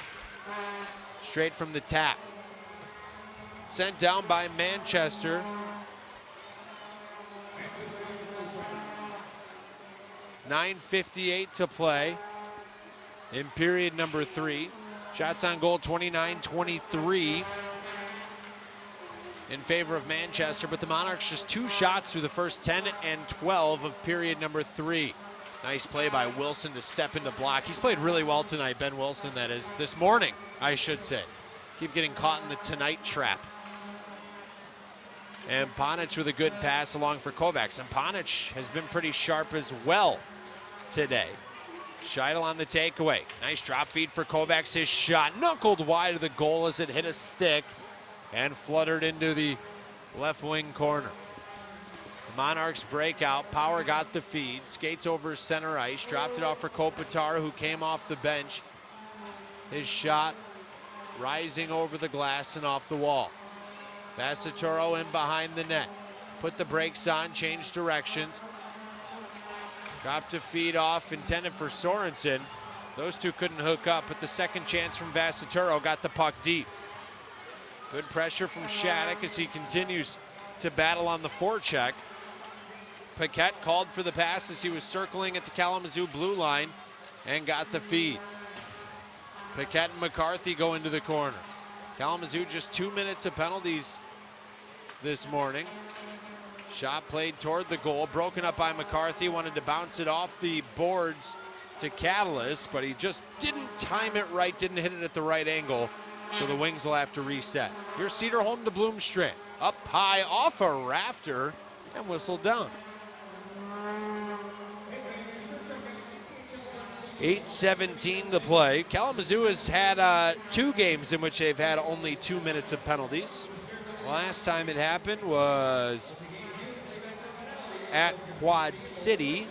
Straight from the tap. Sent down by Manchester. .9:58 to play in period number 3. Shots on goal 29-23 in favor of Manchester, but the Monarchs just 2 shots through the first 10 and 12 of period number 3. Nice play by Wilson to step into block. He's played really well tonight, Ben Wilson, that is, this morning, I should say. Keep getting caught in the tonight trap. And Ponic with a good pass along for Kovacs. And Ponic has been pretty sharp as well today. Scheidel on the takeaway. Nice drop feed for Kovacs. His shot knuckled wide of the goal as it hit a stick and fluttered into the left wing corner. The Monarchs break out. Power got the feed. Skates over center ice. Dropped it off for Kopitar, who came off the bench. His shot rising over the glass and off the wall. Bassatoro in behind the net. Put the brakes on, changed directions. Dropped a feed off, intended for Sorensen. Those two couldn't hook up, but the second chance from Vasaturo got the puck deep. Good pressure from Shattuck as he continues to battle on the forecheck. Paquette called for the pass as he was circling at the Kalamazoo blue line and got the feed. Paquette and McCarthy go into the corner. Kalamazoo just 2 minutes of penalties this morning. Shot played toward the goal, broken up by McCarthy, wanted to bounce it off the boards to Catalyst, but he just didn't time it right, didn't hit it at the right angle, so the Wings will have to reset. Here's Cedarholm to Bloomstrand. Up high off a rafter and whistled down. 8:17 to play. Kalamazoo has had 2 games in which they've had only 2 minutes of penalties. Last time it happened was at Quad City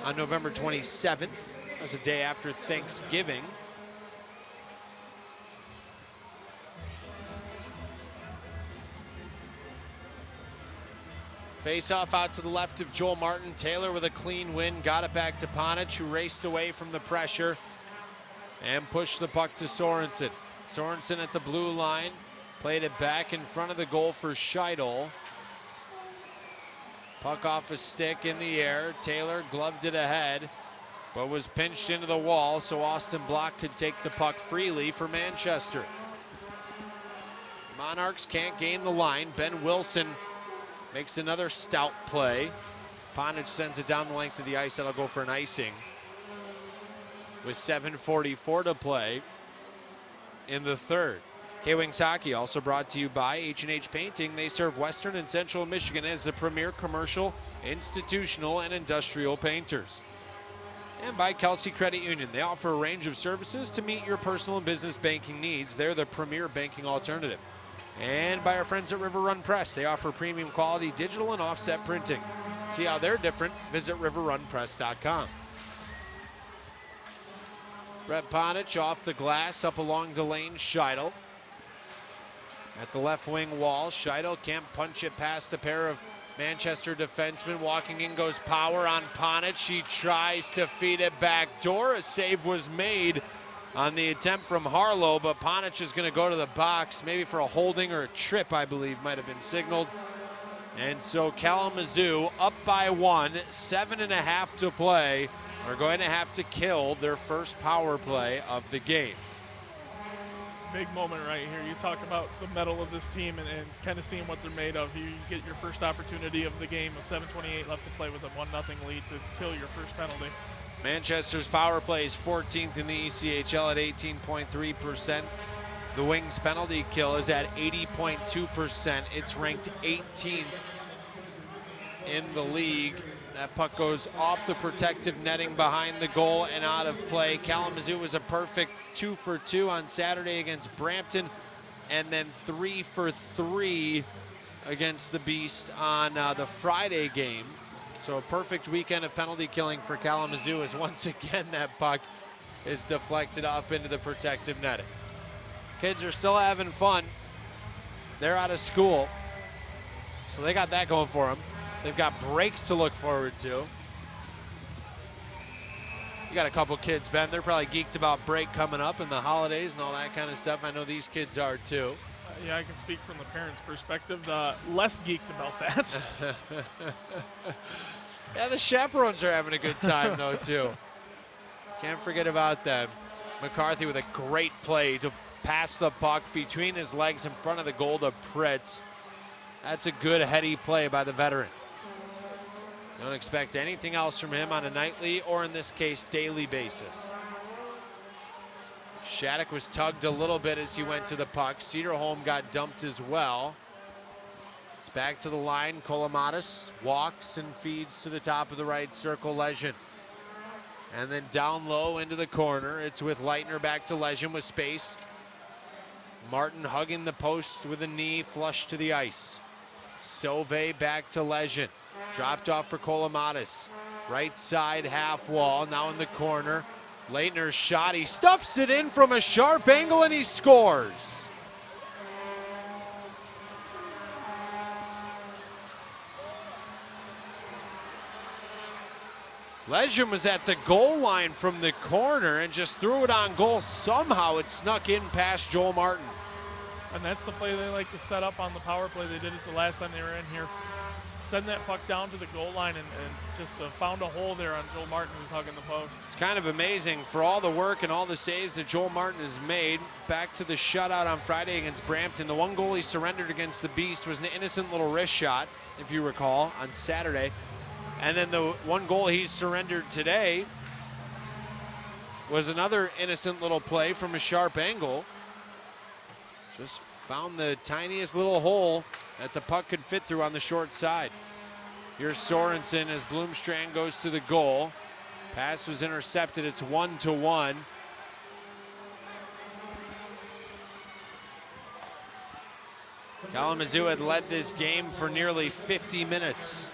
on November 27th. That was a day after Thanksgiving. Face-off out to the left of Joel Martin. Taylor with a clean win, got it back to Ponic, who raced away from the pressure and pushed the puck to Sorensen. Sorensen at the blue line, played it back in front of the goal for Scheidel. Puck off a stick in the air. Taylor gloved it ahead, but was pinched into the wall, so Austin Block could take the puck freely for Manchester. Monarchs can't gain the line. Ben Wilson makes another stout play. Ponic sends it down the length of the ice. That'll go for an icing with 7:44 to play in the third. K-Wings Hockey also brought to you by H&H Painting. They serve Western and Central Michigan as the premier commercial, institutional, and industrial painters. And by Kelsey Credit Union. They offer a range of services to meet your personal and business banking needs. They're the premier banking alternative. And by our friends at River Run Press. They offer premium quality digital and offset printing. See how they're different? Visit riverrunpress.com. Brett Ponic off the glass, up along Delane Scheidel. At the left wing wall, Scheidel can't punch it past a pair of Manchester defensemen. Walking in goes Power on Ponic. He tries to feed it back door. A save was made on the attempt from Harlow, but Ponic is going to go to the box, maybe for a holding or a trip, I believe, might have been signaled. And so Kalamazoo up by 1, 7.5 to play, are going to have to kill their first power play of the game. Big moment right here. You talk about the mettle of this team and kind of seeing what they're made of. You get your first opportunity of the game with 7:28 left to play with a 1-0 lead to kill your first penalty. Manchester's power play is 14th in the ECHL at 18.3%. The Wings penalty kill is at 80.2%. It's ranked 18th in the league. That puck goes off the protective netting behind the goal and out of play. Kalamazoo was a perfect 2 for 2 on Saturday against Brampton, and then 3 for 3 against the Beast on the Friday game. So a perfect weekend of penalty killing for Kalamazoo as once again that puck is deflected up into the protective netting. Kids are still having fun. They're out of school, so they got that going for them. They've got break to look forward to. You got a couple kids, Ben. They're probably geeked about break coming up and the holidays and all that kind of stuff. I know these kids are too. Yeah, I can speak from the parents' perspective. Less geeked about that. Yeah, the chaperones are having a good time though too. Can't forget about them. McCarthy with a great play to pass the puck between his legs in front of the goal to Pritz. That's a good heady play by the veteran. Don't expect anything else from him on a nightly or in this case daily basis. Shattuck was tugged a little bit as he went to the puck. Cedarholm got dumped as well. It's back to the line. Kolamatis walks and feeds to the top of the right circle. Lejeune. And then down low into the corner. It's with Leitner back to Lejeune with space. Martin hugging the post with a knee flush to the ice. Sauvé back to Lejeune. Dropped off for Kolamatis. Right side half wall, now in the corner. Leitner's shot, he stuffs it in from a sharp angle and he scores. Lejeune was at the goal line from the corner and just threw it on goal. Somehow it snuck in past Joel Martin. And that's the play they like to set up on the power play. They did it the last time they were in here. Send that puck down to the goal line and just found a hole there on Joel Martin, who's hugging the post. It's kind of amazing for all the work and all the saves that Joel Martin has made. Back to the shutout on Friday against Brampton. The one goal he surrendered against the Beast was an innocent little wrist shot, if you recall, on Saturday. And then the one goal he surrendered today was another innocent little play from a sharp angle. Just found the tiniest little hole that the puck could fit through on the short side. Here's Sorensen as Bloomstrand goes to the goal. Pass was intercepted. It's 1-1. Kalamazoo had led this game for nearly 50 minutes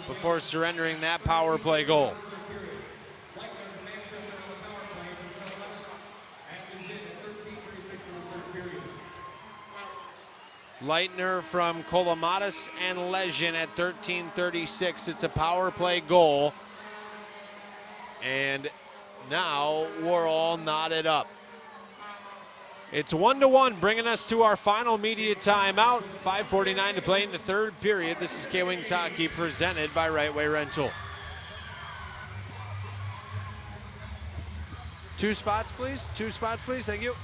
before surrendering that power play goal. Leitner from Kalamazoo and Lejeune at 13:36. It's a power play goal. And now we're all knotted up. It's 1-1, bringing us to our final media timeout. 5:49 to play in the third period. This is K-Wings Hockey presented by Right Way Rental. 2 spots, please. 2 spots, please. Thank you.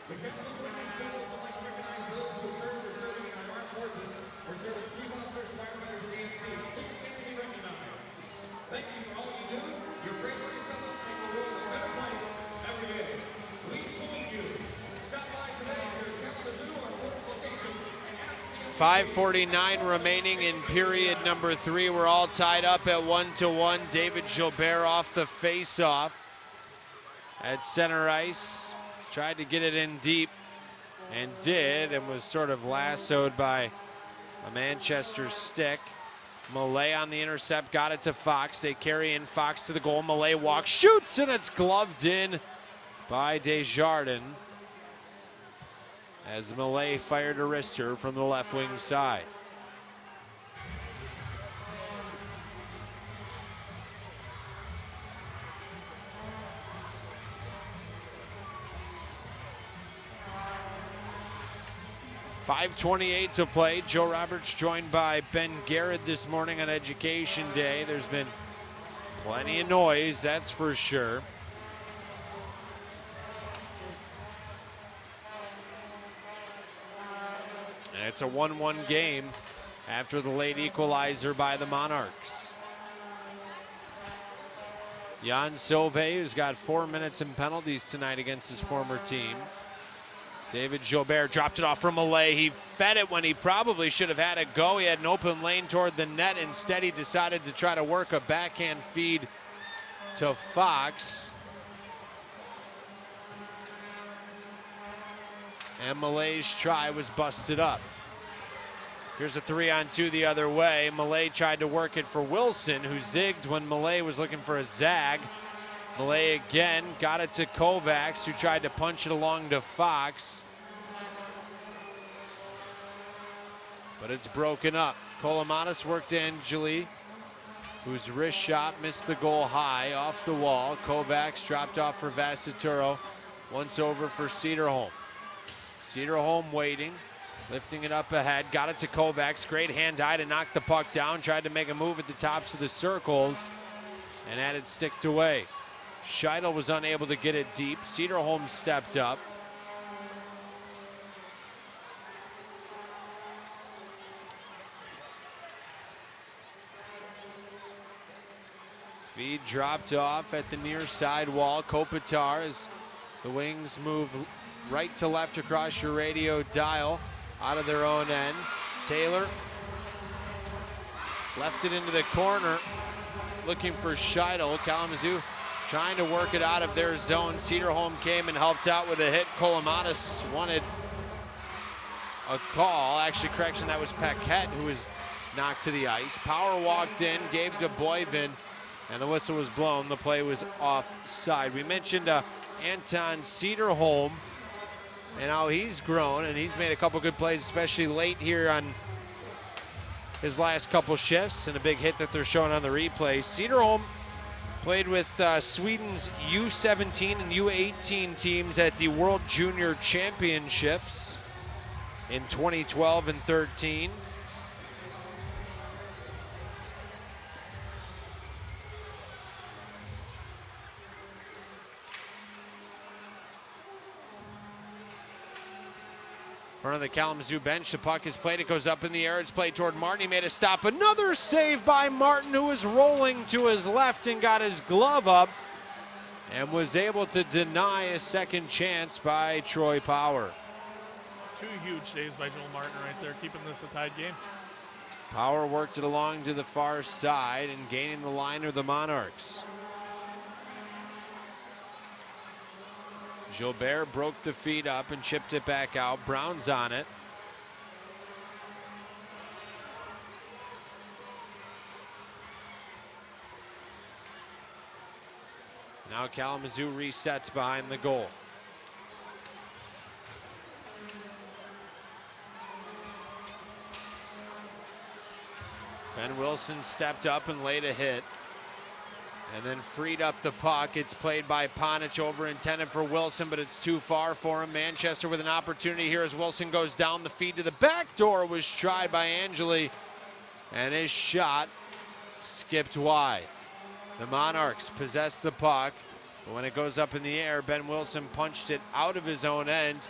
The Kalamazoo Women's Medals would like to recognize those who served or serving in our armed forces or serving police officers, firefighters, and EMTs. Please stand to be recognized. Thank you for all you do. Your bravery and talents make the world a better place every day. We salute you. Stop by today here in Kalamazoo or Porter's location and ask the 5:49 remaining in period number 3. We're all tied up at 1-1. David Gilbert off the face-off at center ice. Tried to get it in deep and did, and was sort of lassoed by a Manchester stick. Millay on the intercept, got it to Fox. They carry in Fox to the goal. Millay walks, shoots, and it's gloved in by Desjardins as Millay fired a wrister from the left wing side. .5:28 to play. Joe Roberts joined by Ben Garrett this morning on Education Day. There's been plenty of noise, that's for sure. And it's a 1-1 game after the late equalizer by the Monarchs. Jan Sauvé, who's got 4 minutes in penalties tonight against his former team. David Gilbert dropped it off from Millay. He fed it when he probably should have had it go. He had an open lane toward the net. Instead, he decided to try to work a backhand feed to Fox. And Millay's try was busted up. Here's a 3-on-2 the other way. Millay tried to work it for Wilson, who zigged when Millay was looking for a zag. Millay again got it to Kovacs, who tried to punch it along to Fox. But it's broken up. Kalamazoo worked to Angeli, whose wrist shot missed the goal high off the wall. Kovacs dropped off for Vasaturo. Once over for Cederholm. Cederholm waiting, lifting it up ahead. Got it to Kovacs. Great hand-eye to knock the puck down. Tried to make a move at the tops of the circles and had it sticked away. Scheidel was unable to get it deep. Cederholm stepped up. Feed dropped off at the near side wall. Kopitar as the Wings move right to left across your radio dial out of their own end. Taylor left it into the corner, looking for Scheidel. Kalamazoo trying to work it out of their zone. Cedarholm came and helped out with a hit. Kolomatis wanted a call. Actually, correction, that was Paquette who was knocked to the ice. Power walked in, gave to Boivin, and the whistle was blown. The play was offside. We mentioned Anton Cedarholm and how he's grown, and he's made a couple good plays, especially late here on his last couple shifts, and a big hit that they're showing on the replay. Cedarholm played with Sweden's U17 and U18 teams at the World Junior Championships in 2012 and 13. Front of the Kalamazoo bench, the puck is played, it goes up in the air, it's played toward Martin, he made a stop, another save by Martin, who was rolling to his left and got his glove up and was able to deny a second chance by Troy Power. Two huge saves by Joel Martin right there, keeping this a tied game. Power worked it along to the far side and gaining the line of the Monarchs. Gilbert broke the feed up and chipped it back out. Brown's on it. Now Kalamazoo resets behind the goal. Ben Wilson stepped up and laid a hit. And then freed up the puck. It's played by Ponich over, intended for Wilson, but it's too far for him. Manchester with an opportunity here as Wilson goes down. The feed to the back door was tried by Angeli, and his shot skipped wide. The Monarchs possess the puck, but when it goes up in the air, Ben Wilson punched it out of his own end.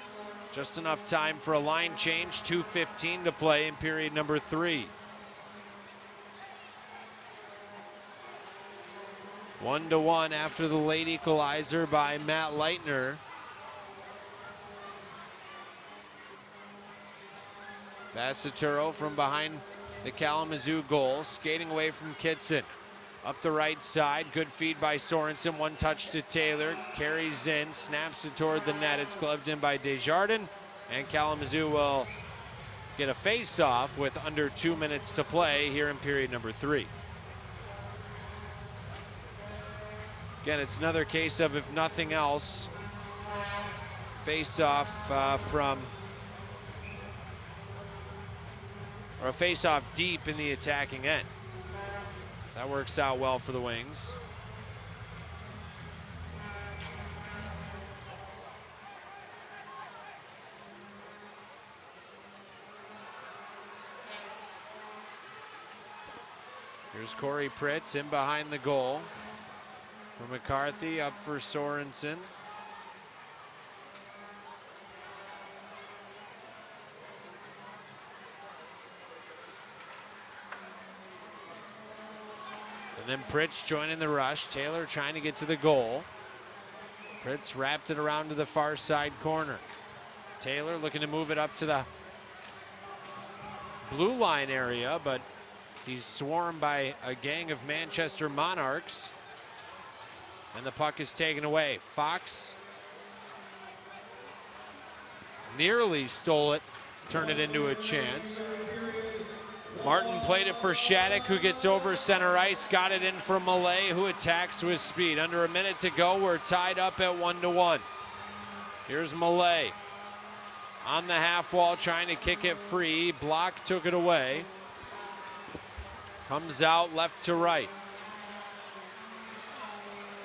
Just enough time for a line change. 2:15 to play in period number 3. 1-1 after the late equalizer by Matt Leitner. Bassaturo from behind the Kalamazoo goal, skating away from Kitson. Up the right side, good feed by Sorensen, one touch to Taylor, carries in, snaps it toward the net. It's gloved in by Desjardins, and Kalamazoo will get a face-off with under 2 minutes to play here in period number 3. Again, it's another case of, if nothing else, face-off or a face-off deep in the attacking end. So that works out well for the Wings. Here's Corey Pritz in behind the goal. For McCarthy, up for Sorensen. And then Pritz joining the rush. Taylor trying to get to the goal. Pritz wrapped it around to the far side corner. Taylor looking to move it up to the blue line area, but he's swarmed by a gang of Manchester Monarchs. And the puck is taken away. Fox nearly stole it, turned it into a chance. Martin played it for Shattuck, who gets over center ice, got it in for Malay, who attacks with speed. Under a minute to go, we're tied up at 1-1. Here's Malay on the half wall, trying to kick it free. Block took it away. Comes out left to right.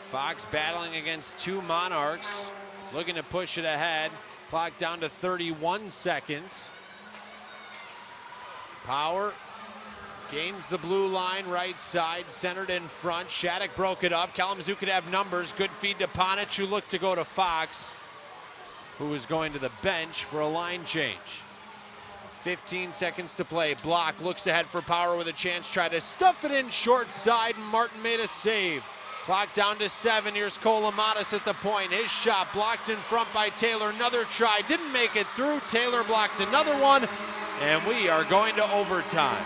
Fox battling against two Monarchs, looking to push it ahead. Clock down to 31 seconds. Power gains the blue line, right side, centered in front. Shattuck broke it up. Kalamazoo could have numbers. Good feed to Ponich, who looked to go to Fox, who was going to the bench for a line change. 15 seconds to play. Block looks ahead for Power with a chance. Try to stuff it in short side. Martin made a save. Clock down to 7. Here's Kalamazoo at the point. His shot blocked in front by Taylor. Another try. Didn't make it through. Taylor blocked another one. And we are going to overtime.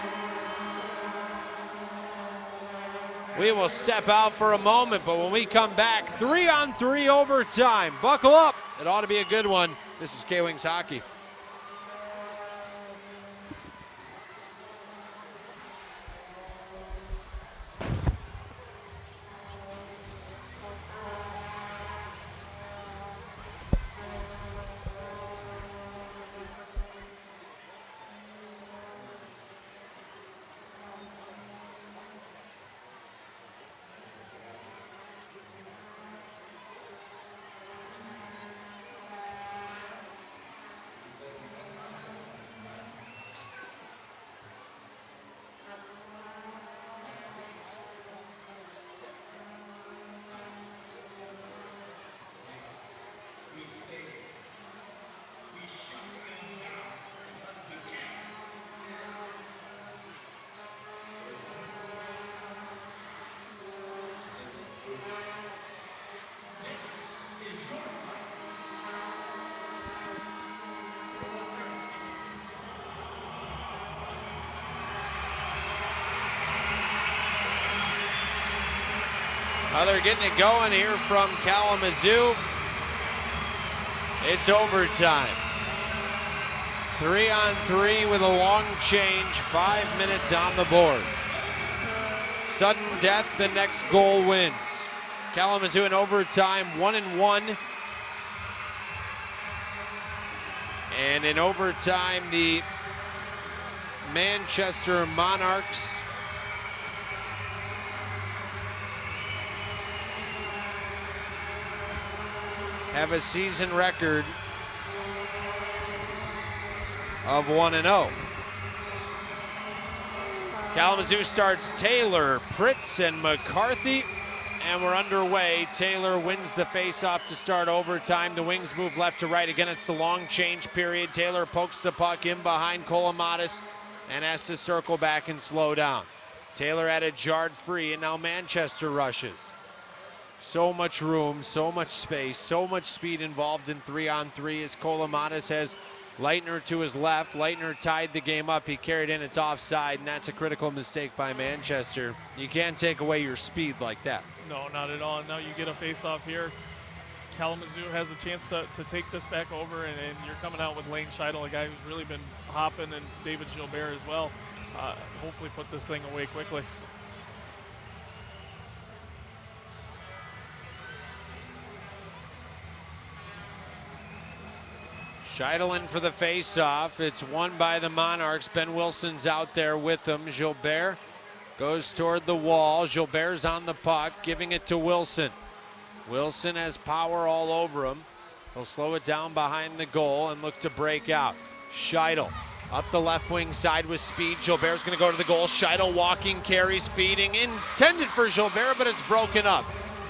We will step out for a moment, but when we come back, 3-on-3 overtime. Buckle up. It ought to be a good one. This is K-Wings Hockey. Well, they're getting it going here from Kalamazoo. It's overtime. 3-on-3 with a long change, 5 minutes on the board. Sudden death, the next goal wins. Kalamazoo in overtime, 1-1. And in overtime, the Manchester Monarchs have a season record of 1-0. Kalamazoo starts Taylor, Pritz, and McCarthy, and we're underway. Taylor wins the faceoff to start overtime. The Wings move left to right. Again, it's the long change period. Taylor pokes the puck in behind Kalamazoo and has to circle back and slow down. Taylor had it jarred free, and now Manchester rushes. So much room, so much space, so much speed involved in 3-on-3 as Kalamazoo has Leitner to his left. Leitner tied the game up. He carried in, it's offside, and that's a critical mistake by Manchester. You can't take away your speed like that. No, not at all. Now you get a face-off here. Kalamazoo has a chance to take this back over, and you're coming out with Lane Scheidel, a guy who's really been hopping, and David Gilbert as well. Hopefully put this thing away quickly. Scheidel in for the face-off. It's won by the Monarchs. Ben Wilson's out there with them. Gilbert goes toward the wall. Gilbert's on the puck, giving it to Wilson. Wilson has power all over him. He'll slow it down behind the goal and look to break out. Scheidel up the left wing side with speed. Gilbert's going to go to the goal. Scheidel walking, carries, feeding. Intended for Gilbert, but it's broken up.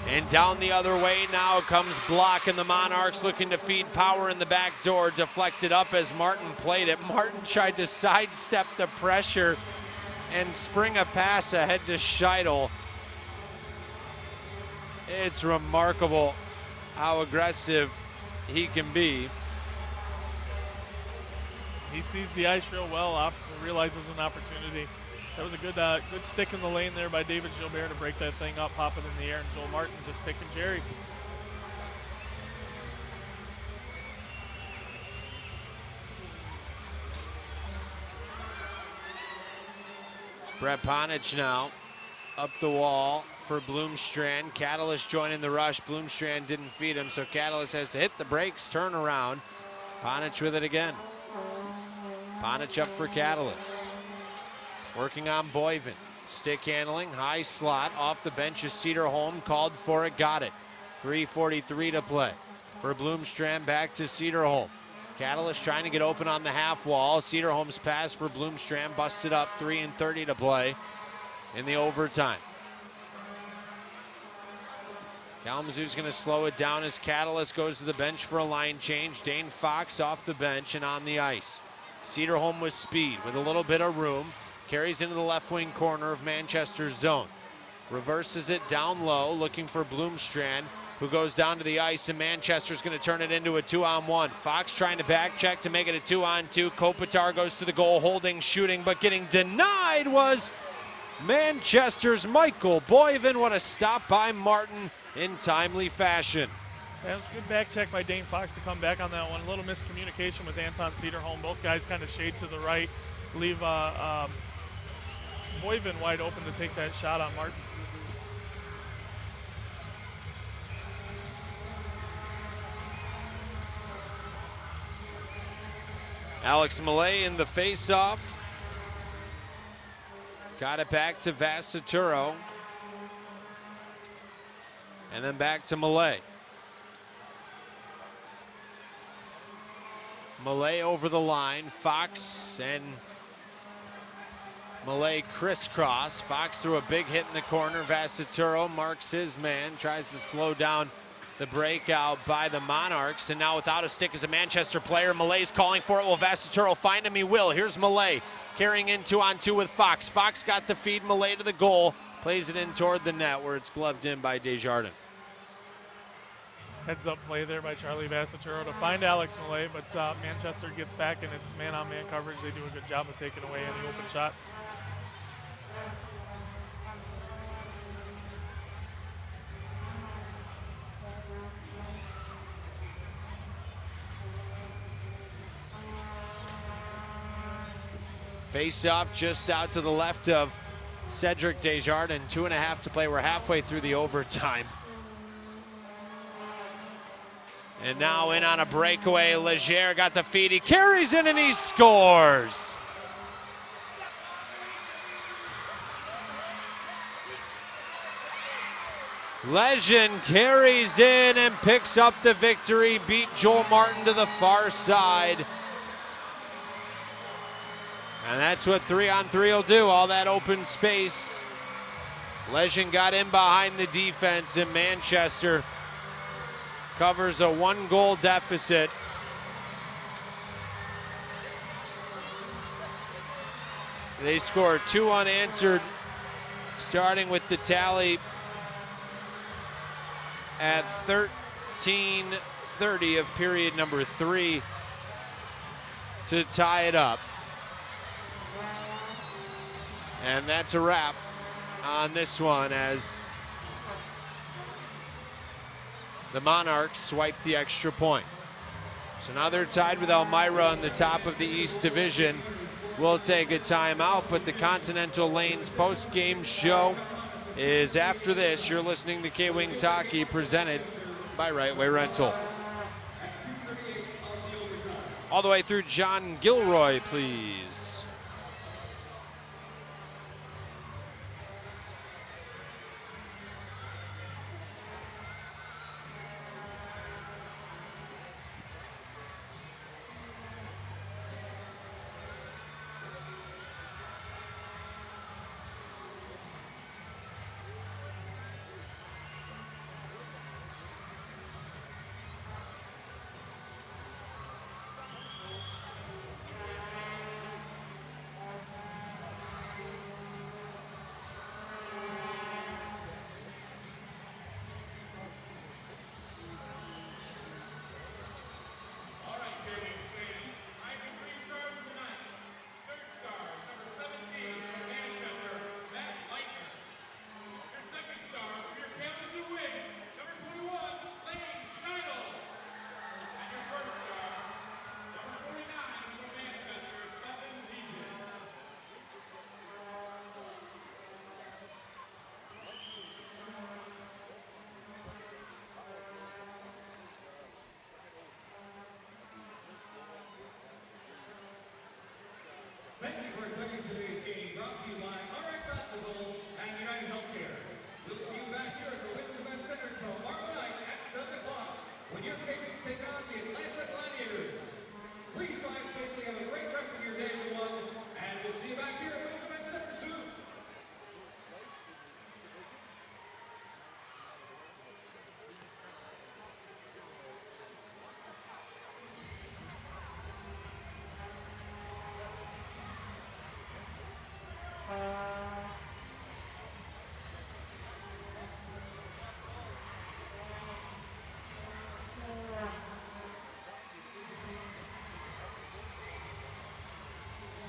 And down the other way now comes Block, and the Monarchs looking to feed power in the back door. Deflected up as Martin played it. Martin tried to sidestep the pressure and spring a pass ahead to Scheidel. It's remarkable how aggressive he can be. He sees the ice real well, realizes an opportunity. That was a good stick in the lane there by David Gilbert to break that thing up, hop it in the air, and Joel Martin just picking cherries. Brett Ponich now up the wall for Bloomstrand. Catalyst joining the rush. Bloomstrand didn't feed him, so Catalyst has to hit the brakes, turn around. Ponich with it again. Ponich up for Catalyst. Working on Boyven. Stick handling, high slot, off the bench is Cederholm, called for it, got it. 3:43 to play. For Bloomstrand, back to Cederholm. Catalyst trying to get open on the half wall. Cederholm's pass for Bloomstrand, busted up, 3:30 to play in the overtime. Kalamazoo's gonna slow it down as Catalyst goes to the bench for a line change. Dane Fox off the bench and on the ice. Cederholm with speed, with a little bit of room. Carries into the left wing corner of Manchester's zone. Reverses it down low, looking for Bloomstrand, who goes down to the ice, and Manchester's going to turn it into a 2-on-1. Fox trying to back check to make it a 2-on-2. Kopitar goes to the goal, holding, shooting, but getting denied was Manchester's Michael Boyven. What a stop by Martin in timely fashion. That was a good back check by Dane Fox to come back on that one. A little miscommunication with Anton Cederholm. Both guys kind of shade to the right, leave Boyven wide open to take that shot on Martin. Alex Millay in the face-off. Got it back to Vasaturo. And then back to Millay. Millay over the line. Fox and Millay crisscross. Fox threw a big hit in the corner. Vasaturo marks his man, tries to slow down the breakout by the Monarchs, and now without a stick is a Manchester player. Millay's calling for it. Will Vasaturo find him? He will. Here's Millay carrying in 2-on-2 with Fox. Fox got the feed. Millay to the goal. Plays it in toward the net where it's gloved in by Desjardins. Heads up play there by Charlie Vasaturo to find Alex Millay, but Manchester gets back in its man-on-man coverage. They do a good job of taking away any open shots. Face off just out to the left of Cedric Desjardins. 2.5 to play. We're halfway through the overtime. And now in on a breakaway. Leger got the feed. He carries in and he scores. Lejeune carries in and picks up the victory. Beat Joel Martin to the far side. And that's what 3-on-3 will do, all that open space. Lejeune got in behind the defense, and Manchester covers a 1-goal deficit. They score 2 unanswered, starting with the tally at 13:30 of period number 3 to tie it up. And that's a wrap on this one as the Monarchs swipe the extra point. So now they're tied with Elmira on the top of the East Division. We'll take a timeout, but the Continental Lanes post-game show is after this. You're listening to K-Wings Hockey presented by Right Way Rental. All the way through John Gilroy, please.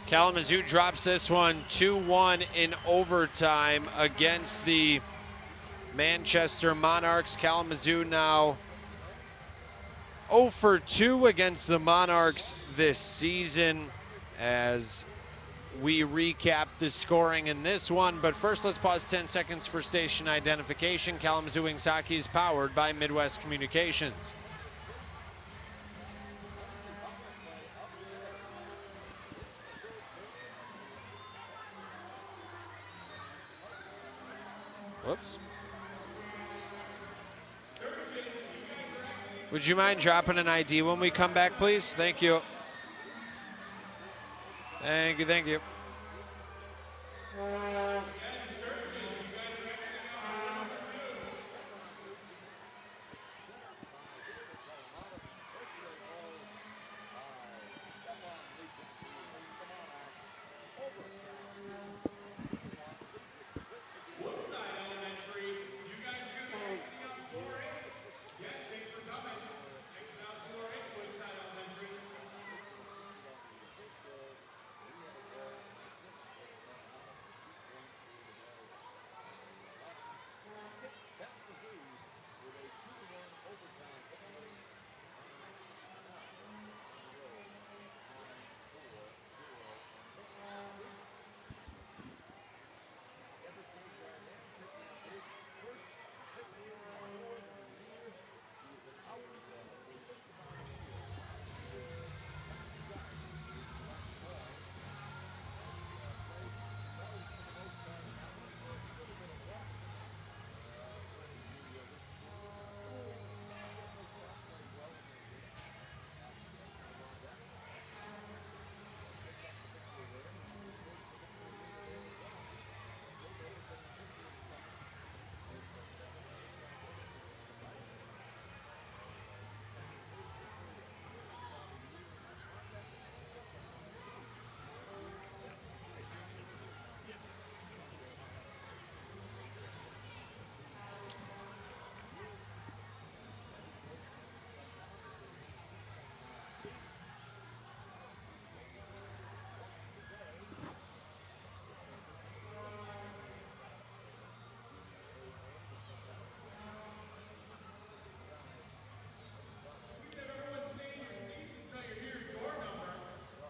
Kalamazoo drops this one 2-1 in overtime against the Manchester Monarchs. Kalamazoo now 0 for 2 against the Monarchs this season as we recap the scoring in this one. But first, let's pause 10 seconds for station identification. Kalamazoo Wings Hockey is powered by Midwest Communications. Whoops. Would you mind dropping an ID when we come back, please? Thank you. Thank you, thank you.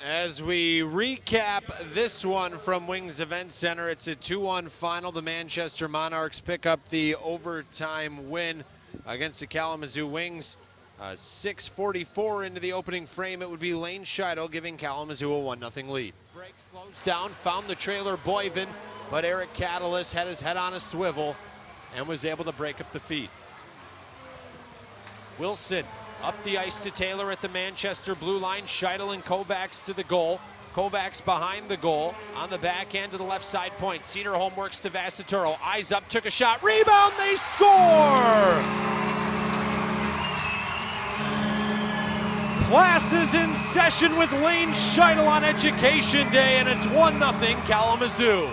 As we recap this one from Wings Event Center, it's a 2-1 final. The Manchester Monarchs pick up the overtime win against the Kalamazoo Wings. 6:44 into the opening frame, it would be Lane Scheidel giving Kalamazoo a 1-0 lead. Break slows down, found the trailer Boyven, but Eric Catalyst had his head on a swivel and was able to break up the feed. Wilson up the ice to Taylor at the Manchester blue line. Scheidel and Kovacs to the goal. Kovacs behind the goal. On the backhand to the left side point. Cederholm works to Vassaturo. Eyes up, took a shot. Rebound, they score! Classes in session with Lane Scheidel on Education Day, and it's 1-0 Kalamazoo.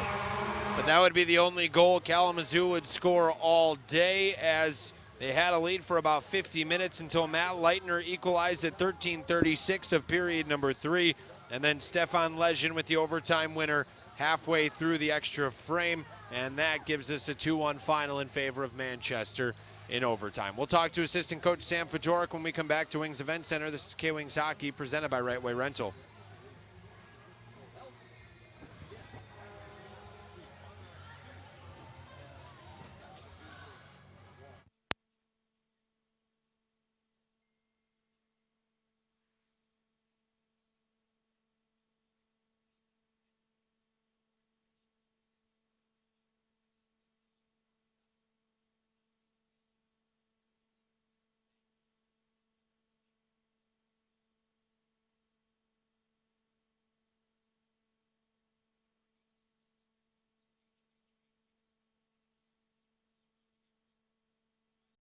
But that would be the only goal Kalamazoo would score all day, as they had a lead for about 50 minutes until Matt Leitner equalized at 13:36 of period number 3. And then Stefan Lejeune with the overtime winner halfway through the extra frame. And that gives us a 2-1 final in favor of Manchester in overtime. We'll talk to assistant coach Sam Fedoruk when we come back to Wings Event Center. This is K-Wings Hockey presented by Right Way Rental.